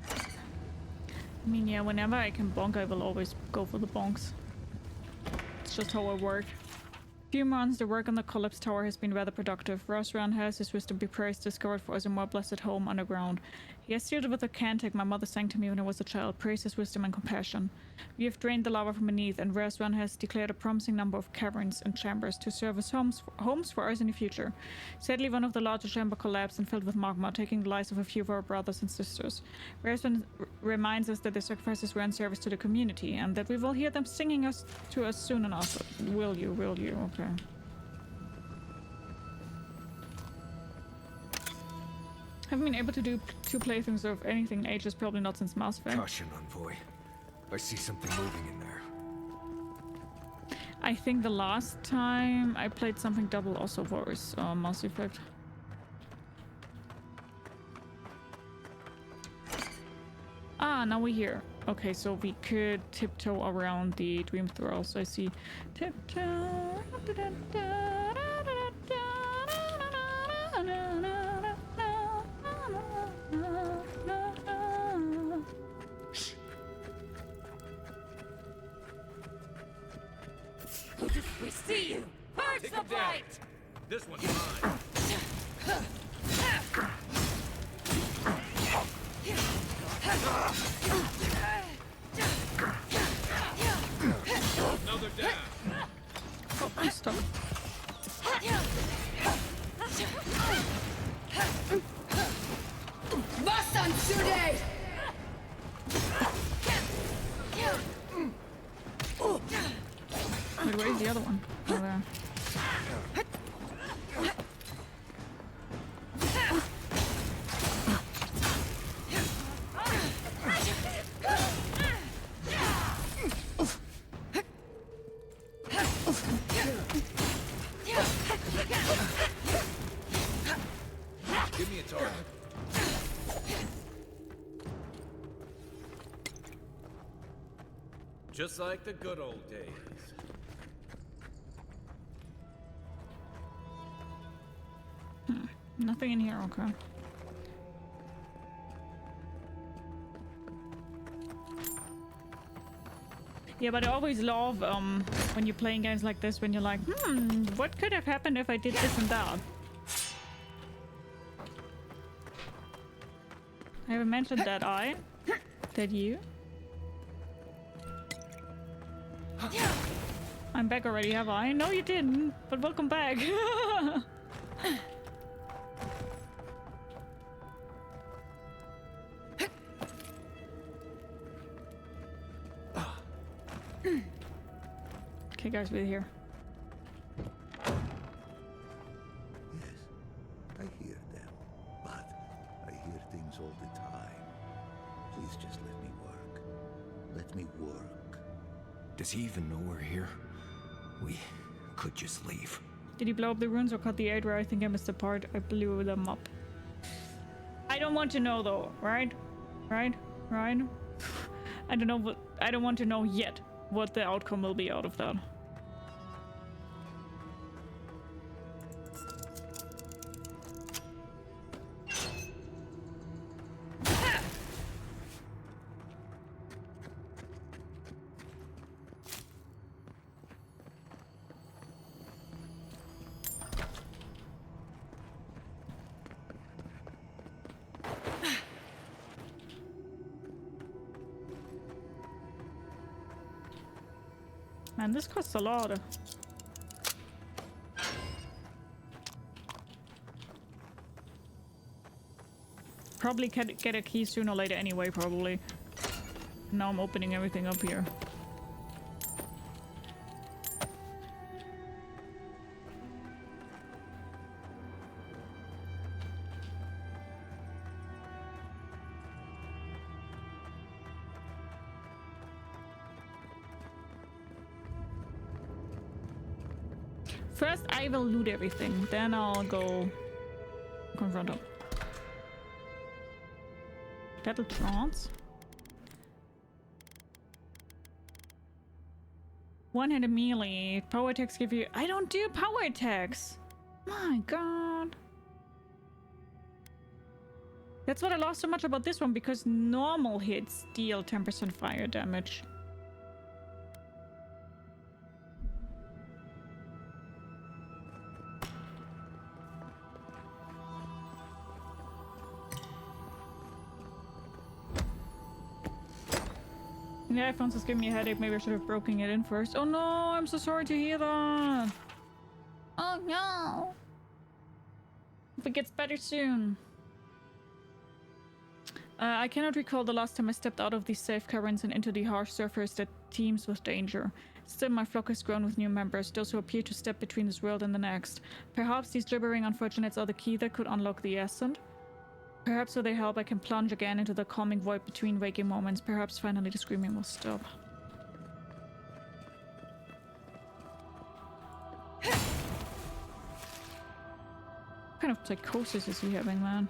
I mean, yeah, whenever I can bonk, I will always go for the bonks. It's just how I work. Few months, the work on the Collapse Tower has been rather productive. Rosran has, his wisdom be praised, discovered for us a more blessed home underground. He has sealed it with a cantic my mother sang to me when I was a child. Praise his wisdom and compassion. We have drained the lava from beneath, and Razvan has declared a promising number of caverns and chambers to serve as homes for us in the future. Sadly, one of the larger chambers collapsed and filled with magma, taking the lives of a few of our brothers and sisters. Razvan reminds us that their sacrifices were in service to the community, and that we will hear them singing to us soon enough. Will you? Will you? Okay. Haven't been able to do 2 playthroughs of anything in ages, probably not since Mass Effect. Caution, envoy. I see something moving in there. I think the last time I played something double also was Mass Effect. Ah, now we're here. Okay, so we could tiptoe around the Dream Thralls. I see. Tiptoe. We see you! Purge the fight! This one's mine. Another down! Oh, I'm stuck. Asunder! Wait, where's the other one? Oh, there. Give me a target. Just like the good old days. Nothing in here, okay. Yeah, but I always love when you're playing games like this, when you're like, what could have happened if I did this and that? I haven't mentioned that I. That you. I'm back already, have I? No, you didn't, but welcome back. Okay, guys, we're here. Yes, I hear them, but I hear things all the time. Please just let me work. Let me work. Does he even know we're here? We could just leave. Did you blow up the runes or cut the Aedyr? I think I missed the part. I blew them up. I don't want to know though, right? Right? Right? I don't know what. I don't want to know yet what the outcome will be out of that. Man, this costs a lot. Probably get a key sooner or later anyway, probably. Now I'm opening everything up here. First, I will loot everything, then I'll go confront him. Battle trance. One-handed melee. Power attacks give you... I don't do power attacks! My god. That's what I love so much about this one, because normal hits deal 10% fire damage. Yeah, if phone's just giving me a headache, maybe I should have broken it in first. Oh no, I'm so sorry to hear that. Oh no. Hope it gets better soon. I cannot recall the last time I stepped out of these safe caverns and into the harsh surface that teems with danger. Still, my flock has grown with new members, those who appear to step between this world and the next. Perhaps these gibbering unfortunates are the key that could unlock the asunder? Perhaps with their help I can plunge again into the calming void between waking moments. Perhaps finally the screaming will stop. What kind of psychosis is he having, man?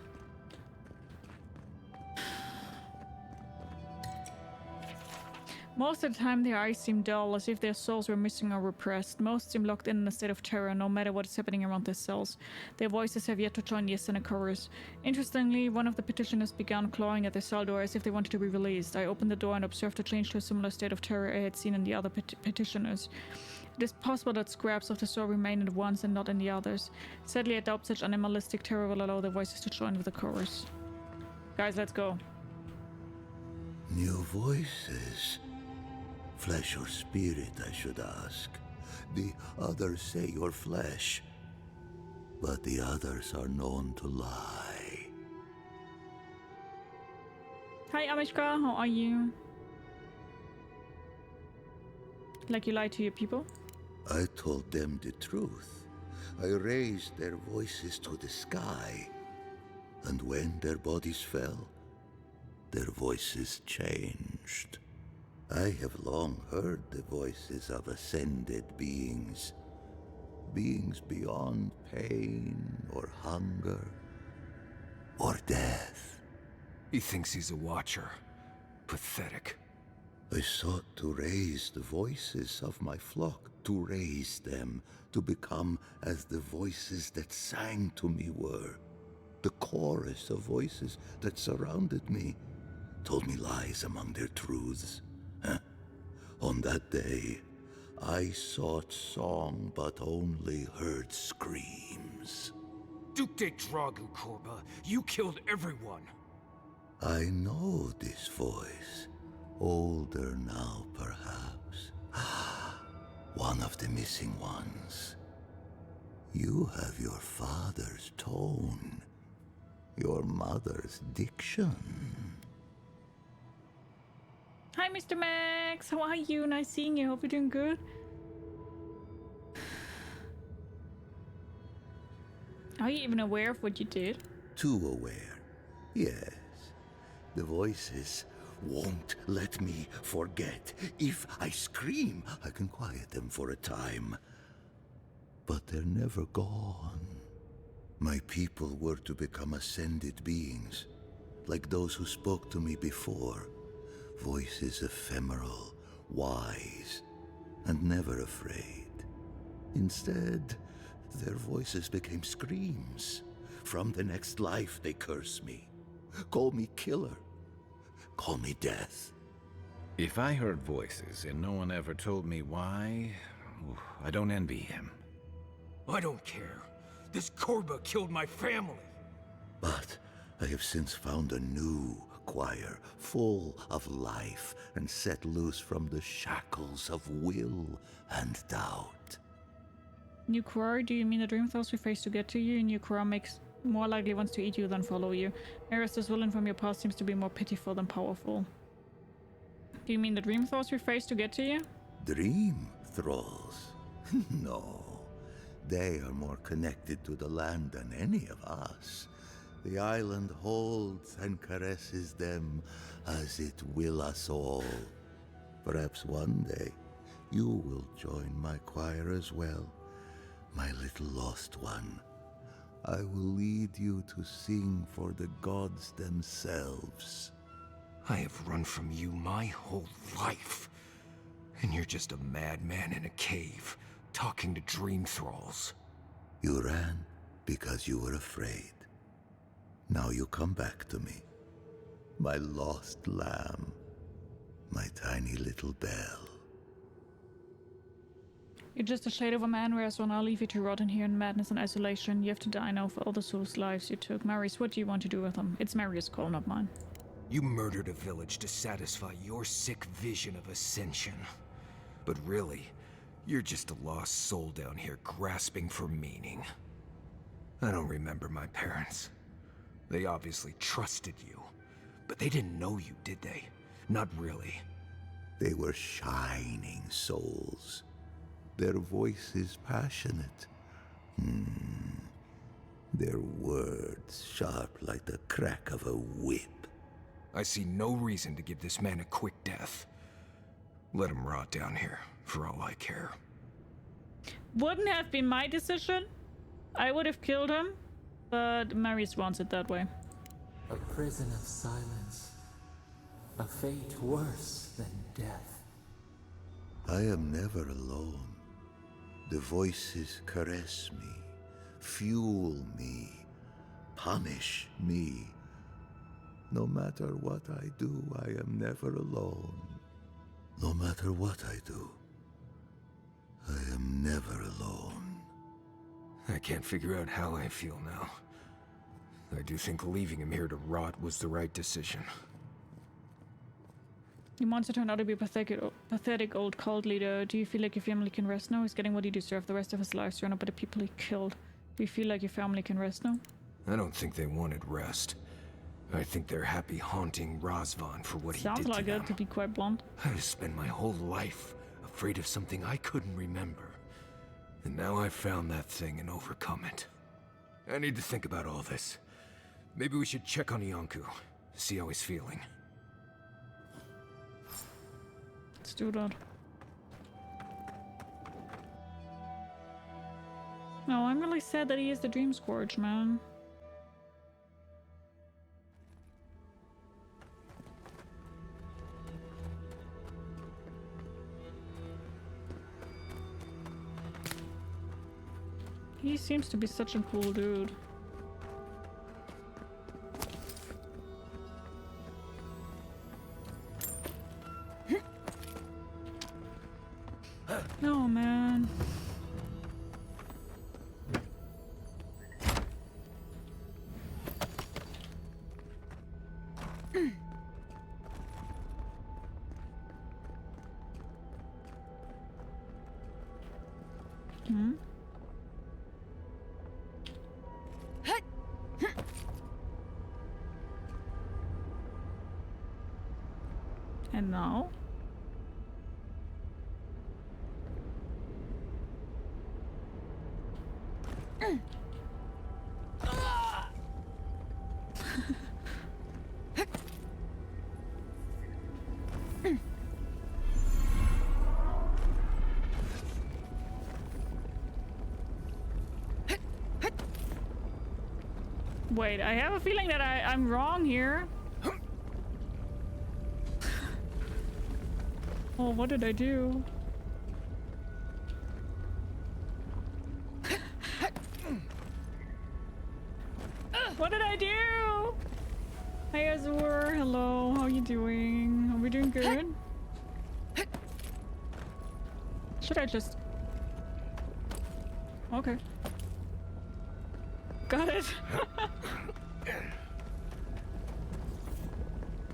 Most of the time their eyes seem dull, as if their souls were missing or repressed. Most seem locked in a state of terror, no matter what is happening around their cells. Their voices have yet to join the asunder chorus. Interestingly, one of the petitioners began clawing at their cell door as if they wanted to be released. I opened the door and observed a change to a similar state of terror I had seen in the other petitioners. It is possible that scraps of the soul remain in the ones and not in the others. Sadly, I doubt such animalistic terror will allow their voices to join with the chorus. Guys, let's go. New voices. Flesh or spirit, I should ask. The others say you're flesh, but the others are known to lie. Hi, Amishka, how are you? Like you lied to your people? I told them the truth. I raised their voices to the sky, and when their bodies fell, their voices changed. I have long heard the voices of ascended beings. Beings beyond pain or hunger or death. He thinks he's a watcher. Pathetic. I sought to raise the voices of my flock, to raise them, to become as the voices that sang to me were. The chorus of voices that surrounded me told me lies among their truths. On that day, I sought song, but only heard screams. Duke de Dragu, Korba. You killed everyone. I know this voice. Older now, perhaps. One of the missing ones. You have your father's tone. Your mother's diction. Hi, Mr. Max. How are you? Nice seeing you. Hope you're doing good. Are you even aware of what you did? Too aware. Yes. The voices won't let me forget. If I scream, I can quiet them for a time. But they're never gone. My people were to become ascended beings, like those who spoke to me before. Voices ephemeral, wise, and never afraid. Instead, their voices became screams. From the next life, they curse me. Call me killer. Call me death. If I heard voices and no one ever told me why, I don't envy him. I don't care. This Korba killed my family. But I have since found a new choir, full of life, and set loose from the shackles of will and doubt. New Quora, do you mean the dream thoughts we face to get to you? New Quora makes more likely wants to eat you than follow you. Marius, this villain from your past seems to be more pitiful than powerful. Do you mean the dream thoughts we face to get to you? Dream thralls? No. They are more connected to the land than any of us. The island holds and caresses them as it will us all. Perhaps one day you will join my choir as well, my little lost one. I will lead you to sing for the gods themselves. I have run from you my whole life. And you're just a madman in a cave, talking to dream thralls. You ran because you were afraid. Now you come back to me. My lost lamb. My tiny little bell. You're just a shade of a man, whereas when I'll leave you to rot in here in madness and isolation. You have to die now for all the souls' lives you took. Marius, what do you want to do with them? It's Marius' call, not mine. You murdered a village to satisfy your sick vision of ascension. But really, you're just a lost soul down here grasping for meaning. I don't remember my parents. They obviously trusted you. But they didn't know you, did they? Not really. They were shining souls. Their voices passionate. Their words sharp like the crack of a whip. I see no reason to give this man a quick death. Let him rot down here, for all I care. Wouldn't have been my decision. I would have killed him, but Marius wants it that way. A prison of silence. A fate worse than death. I am never alone. The voices caress me, fuel me, punish me. No matter what I do, I am never alone. No matter what I do, I am never alone. I can't figure out how I feel now. I do think leaving him here to rot was the right decision. Your monster turned out to be a pathetic old cult leader. Do you feel like your family can rest now? He's getting what he deserved the rest of his life, surrounded by the people he killed. Do you feel like your family can rest now? I don't think they wanted rest. I think they're happy haunting Razvan for what he did to them. Sounds like it, to be quite blunt. I've spent my whole life afraid of something I couldn't remember. And now I've found that thing and overcome it. I need to think about all this. Maybe we should check on Iancu, see how he's feeling. Let's do that. No, I'm really sad that he is the Dream Scourge, man. He seems to be such a cool dude. Oh man. And now? Wait, I have a feeling that I'm wrong here. Oh, what did I do? What did I do? Hey Azur, hello, how you doing? Are we doing good? Should I just... Okay. Got it.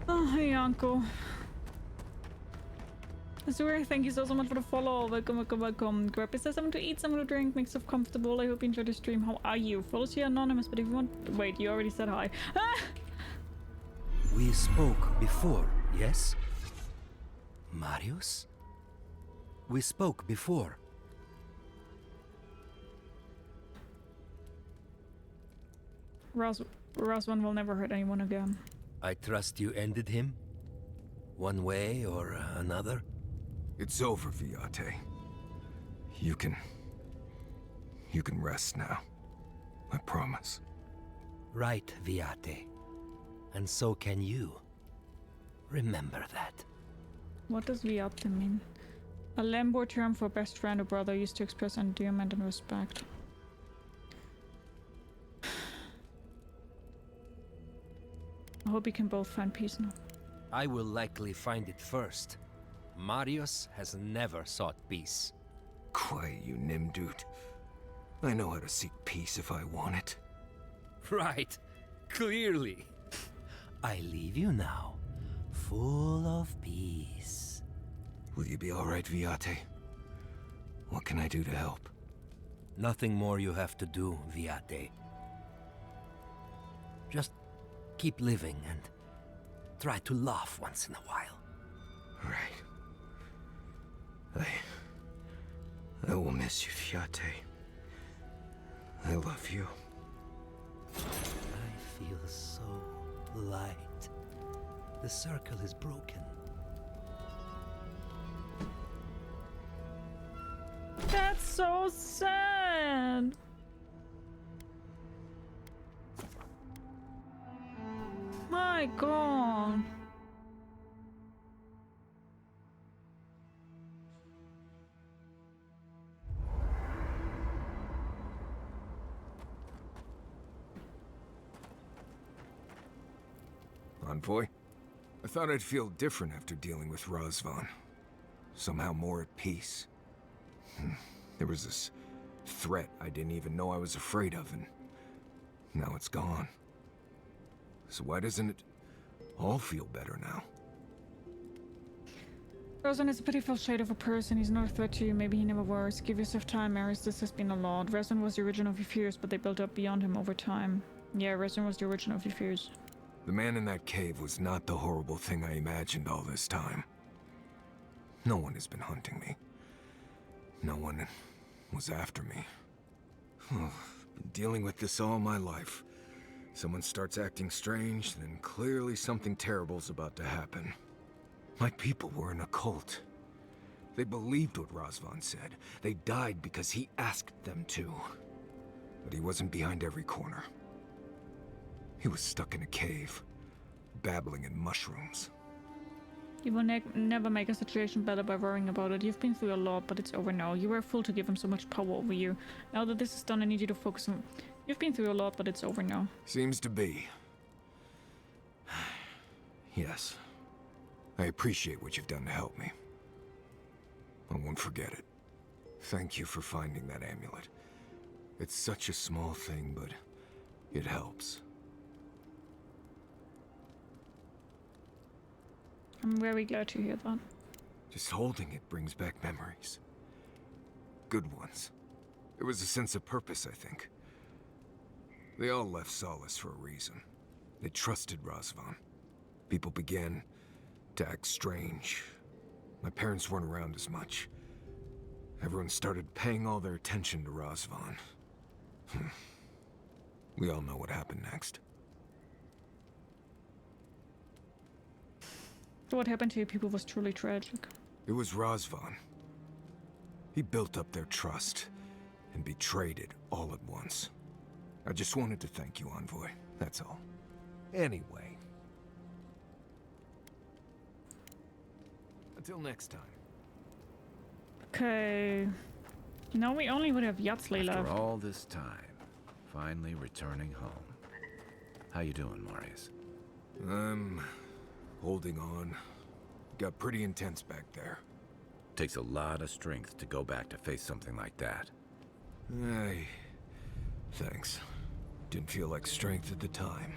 Oh, hey Uncle. Azur, thank you so much for the follow. Welcome, welcome, welcome. Grab yourself something to eat, something to drink, make yourself comfortable. I hope you enjoyed the stream. How are you? Follows you anonymous, but if you want... Wait, you already said hi. Ah! We spoke before, yes? Marius? We spoke before. Razvan will never hurt anyone again. I trust you ended him? One way or another? It's over, Viate. You can rest now. I promise. Right, Viate. And so can you. Remember that. What does Viate mean? A Lembo term for best friend or brother used to express endearment and respect. I hope you can both find peace now. I will likely find it first. Marius has never sought peace. Quiet, you Nimdude. I know how to seek peace if I want it. Right. Clearly. I leave you now, full of peace. Will you be all right, Viate? What can I do to help? Nothing more you have to do, Viate. Just keep living and try to laugh once in a while. Right. I will miss you, Viate. I love you. I feel so light. The circle is broken. That's so sad. My God. Envoy? I thought I'd feel different after dealing with Razvan. Somehow more at peace. There was this threat I didn't even know I was afraid of, and now it's gone. So why doesn't it all feel better now? Razvan is a pitiful shade of a person. He's not a threat to you. Maybe he never was. Give yourself time, Marius. This has been a lot. Razvan was the origin of your fears, but they built up beyond him over time. Yeah, Razvan was the origin of your fears. The man in that cave was not the horrible thing I imagined all this time. No one has been hunting me. No one was after me. Been dealing with this all my life. Someone starts acting strange, then clearly something terrible's about to happen. My people were in a cult. They believed what Razvan said. They died because he asked them to. But he wasn't behind every corner. He was stuck in a cave, babbling in mushrooms. You will never make a situation better by worrying about it. You've been through a lot, but it's over now. You were a fool to give him so much power over you. Now that this is done, I need you to focus on... You've been through a lot, but it's over now. Seems to be. Yes. I appreciate what you've done to help me. I won't forget it. Thank you for finding that amulet. It's such a small thing, but it helps. I'm very glad to hear that. Just holding it brings back memories. Good ones. There was a sense of purpose, I think. They all left Solace for a reason. They trusted Razvan. People began to act strange. My parents weren't around as much. Everyone started paying all their attention to Razvan. We all know what happened next. What happened to your people was truly tragic. It was Razvan. He built up their trust and betrayed it all at once. I just wanted to thank you, Envoy. That's all. Anyway. Until next time. Okay. Now we only would have Yatsley left. After all this time, finally returning home. How you doing, Marius? Holding on. Got pretty intense back there. Takes a lot of strength to go back to face something like that. Thanks. Didn't feel like strength at the time.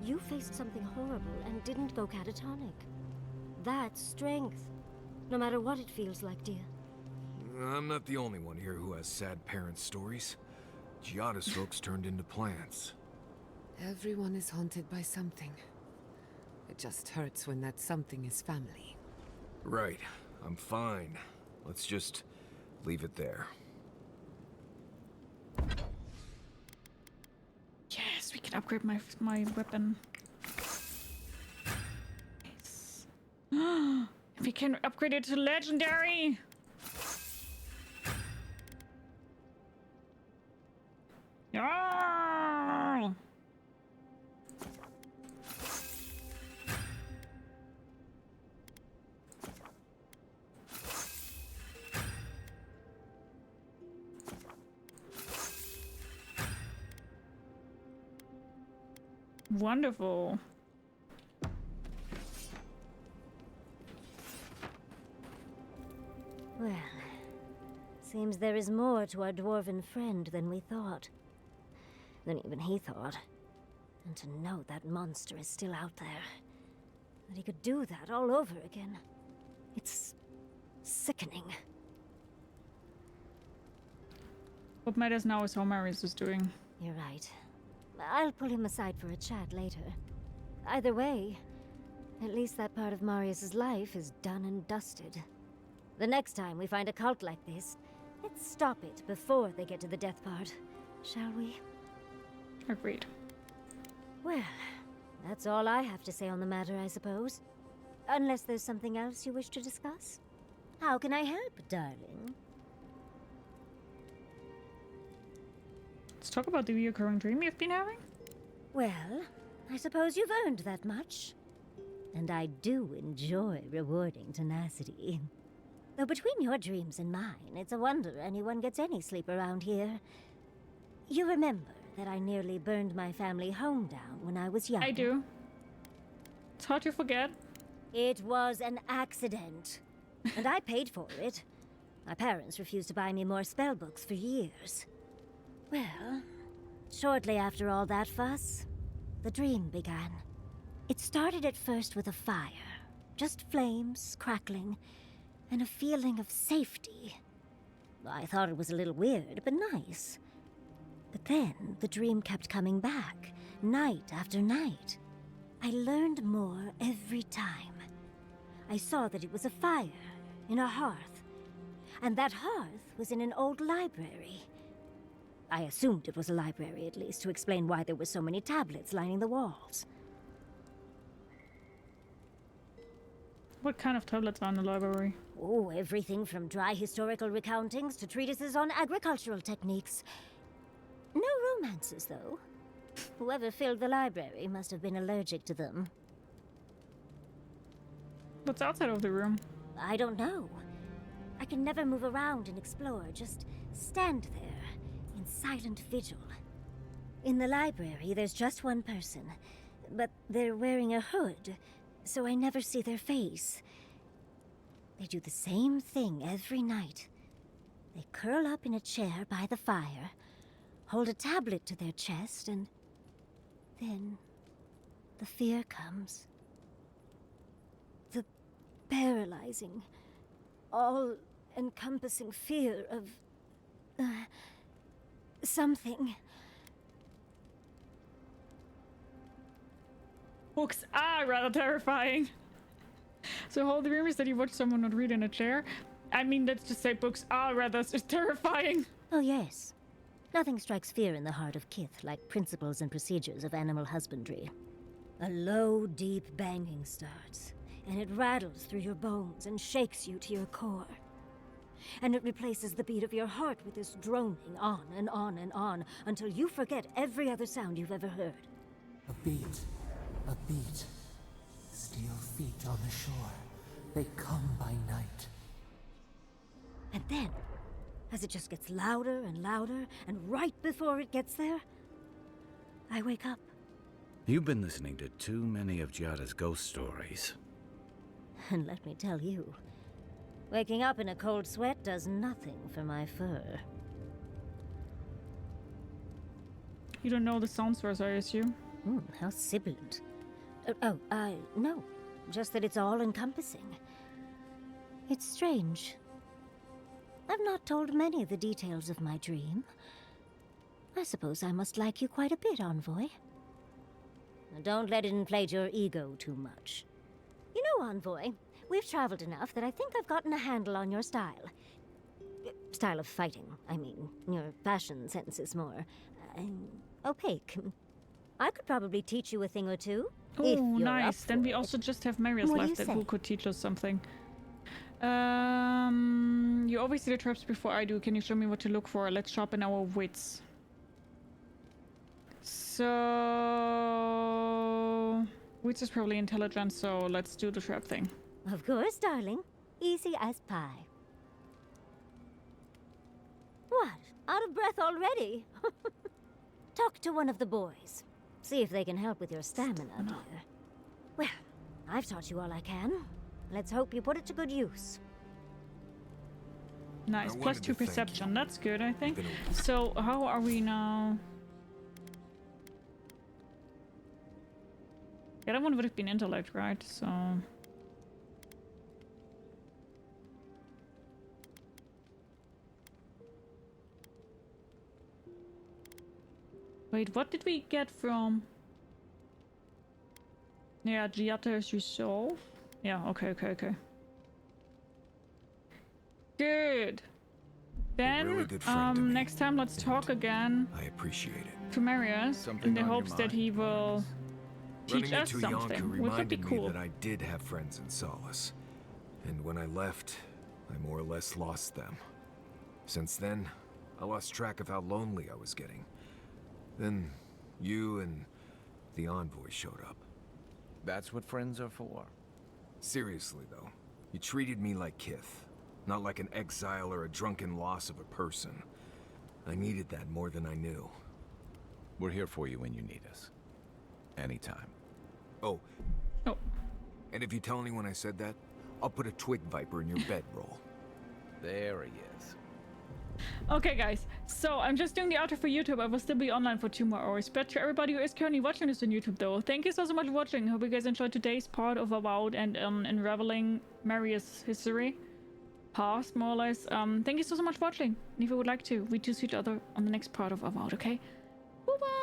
You faced something horrible and didn't go catatonic. That's strength. No matter what it feels like, dear. I'm not the only one here who has sad parent stories. Giada's folks turned into plants. Everyone is haunted by something. It just hurts when that something is family. Right. I'm fine. Let's just leave it there. Yes, we can upgrade my weapon. Nice. If we can upgrade it to legendary. Yeah. Wonderful. Well, seems there is more to our dwarven friend than we thought. Than even he thought. And to know that monster is still out there. That he could do that all over again. It's sickening. What matters now is how Marius is doing. You're right. I'll pull him aside for a chat later. Either way, at least that part of Marius's life is done and dusted. The next time we find a cult like this, let's stop it before they get to the death part, shall we? Agreed. Well, that's all I have to say on the matter, I suppose. Unless there's something else you wish to discuss. How can I help, darling? Let's talk about the recurring dream you've been having. Well, I suppose you've earned that much. And I do enjoy rewarding tenacity. Though between your dreams and mine, it's a wonder anyone gets any sleep around here. You remember that I nearly burned my family home down when I was young? I do. It's hard to forget. It was an accident. And I paid for it. My parents refused to buy me more spell books for years. Well, shortly after all that fuss, the dream began. It started at first with a fire. Just flames, crackling, and a feeling of safety. I thought it was a little weird, but nice. But then the dream kept coming back, night after night. I learned more every time. I saw that it was a fire in a hearth, and that hearth was in an old library. I assumed it was a library, at least, to explain why there were so many tablets lining the walls. What kind of tablets are in the library? Oh, everything from dry historical recountings to treatises on agricultural techniques. No romances, though. Whoever filled the library must have been allergic to them. What's outside of the room? I don't know. I can never move around and explore, just stand there in silent vigil. In the library, there's just one person, but they're wearing a hood, so I never see their face. They do the same thing every night. They curl up in a chair by the fire, hold a tablet to their chest, and then the fear comes. The paralyzing, all-encompassing fear of something. Books are rather terrifying. So whole dream is that you watch someone not read in a chair. I mean, let's just say books are rather terrifying. Oh yes. Nothing strikes fear in the heart of Kith like principles and procedures of animal husbandry. A low, deep banging starts, and it rattles through your bones and shakes you to your core. And it replaces the beat of your heart with this droning on and on and on until you forget every other sound you've ever heard. A beat. A beat. Steel feet on the shore. They come by night. And then, as it just gets louder and louder, and right before it gets there, I wake up. You've been listening to too many of Giada's ghost stories. And let me tell you, waking up in a cold sweat does nothing for my fur. You don't know the sound source, I assume? How sibilant. No. Just that it's all-encompassing. It's strange. I've not told many of the details of my dream. I suppose I must like you quite a bit, Envoy. Don't let it inflate your ego too much. You know, Envoy, we've traveled enough that I think I've gotten a handle on your style. Style of fighting, I mean. Your fashion sense is more opaque. I could probably teach you a thing or two. Oh, nice. Then we also just have Marius left who could teach us something. You always see the traps before I do. Can you show me what to look for? Let's sharpen our wits. So... wits is probably intelligence, so let's do the trap thing. Of course, darling. Easy as pie. What? Out of breath already? Talk to one of the boys. See if they can help with your stamina, dear. Well, I've taught you all I can. Let's hope you put it to good use. Nice. +2 perception. That's good, I think. So, how are we now? The other one would have been intellect, right? So... Wait, what did we get from... Yeah, Giata is resolve. Yeah, okay. Good. Then, really good friend to me. next time let's talk again I appreciate it. to Marius Something in the on your hopes that mind? he will teach Running us into Yonka something, which would be reminded me cool. that I did have friends in Solace. And when I left, I more or less lost them. Since then, I lost track of how lonely I was getting. Then, you and the envoy showed up. That's what friends are for. Seriously, though, you treated me like kith. Not like an exile or a drunken loss of a person. I needed that more than I knew. We're here for you when you need us. Anytime. Oh. Oh. And if you tell anyone I said that, I'll put a twig viper in your bedroll. There he is. Okay, guys, so I'm just doing the outro for YouTube. I will still be online for 2 more hours. But to everybody who is currently watching this on YouTube, though, thank you so much for watching. Hope you guys enjoyed today's part of Avowed and unraveling Marius' history. Past, more or less. Thank you so much for watching. And if you would like to, we do see each other on the next part of Avowed, okay? Bye-bye!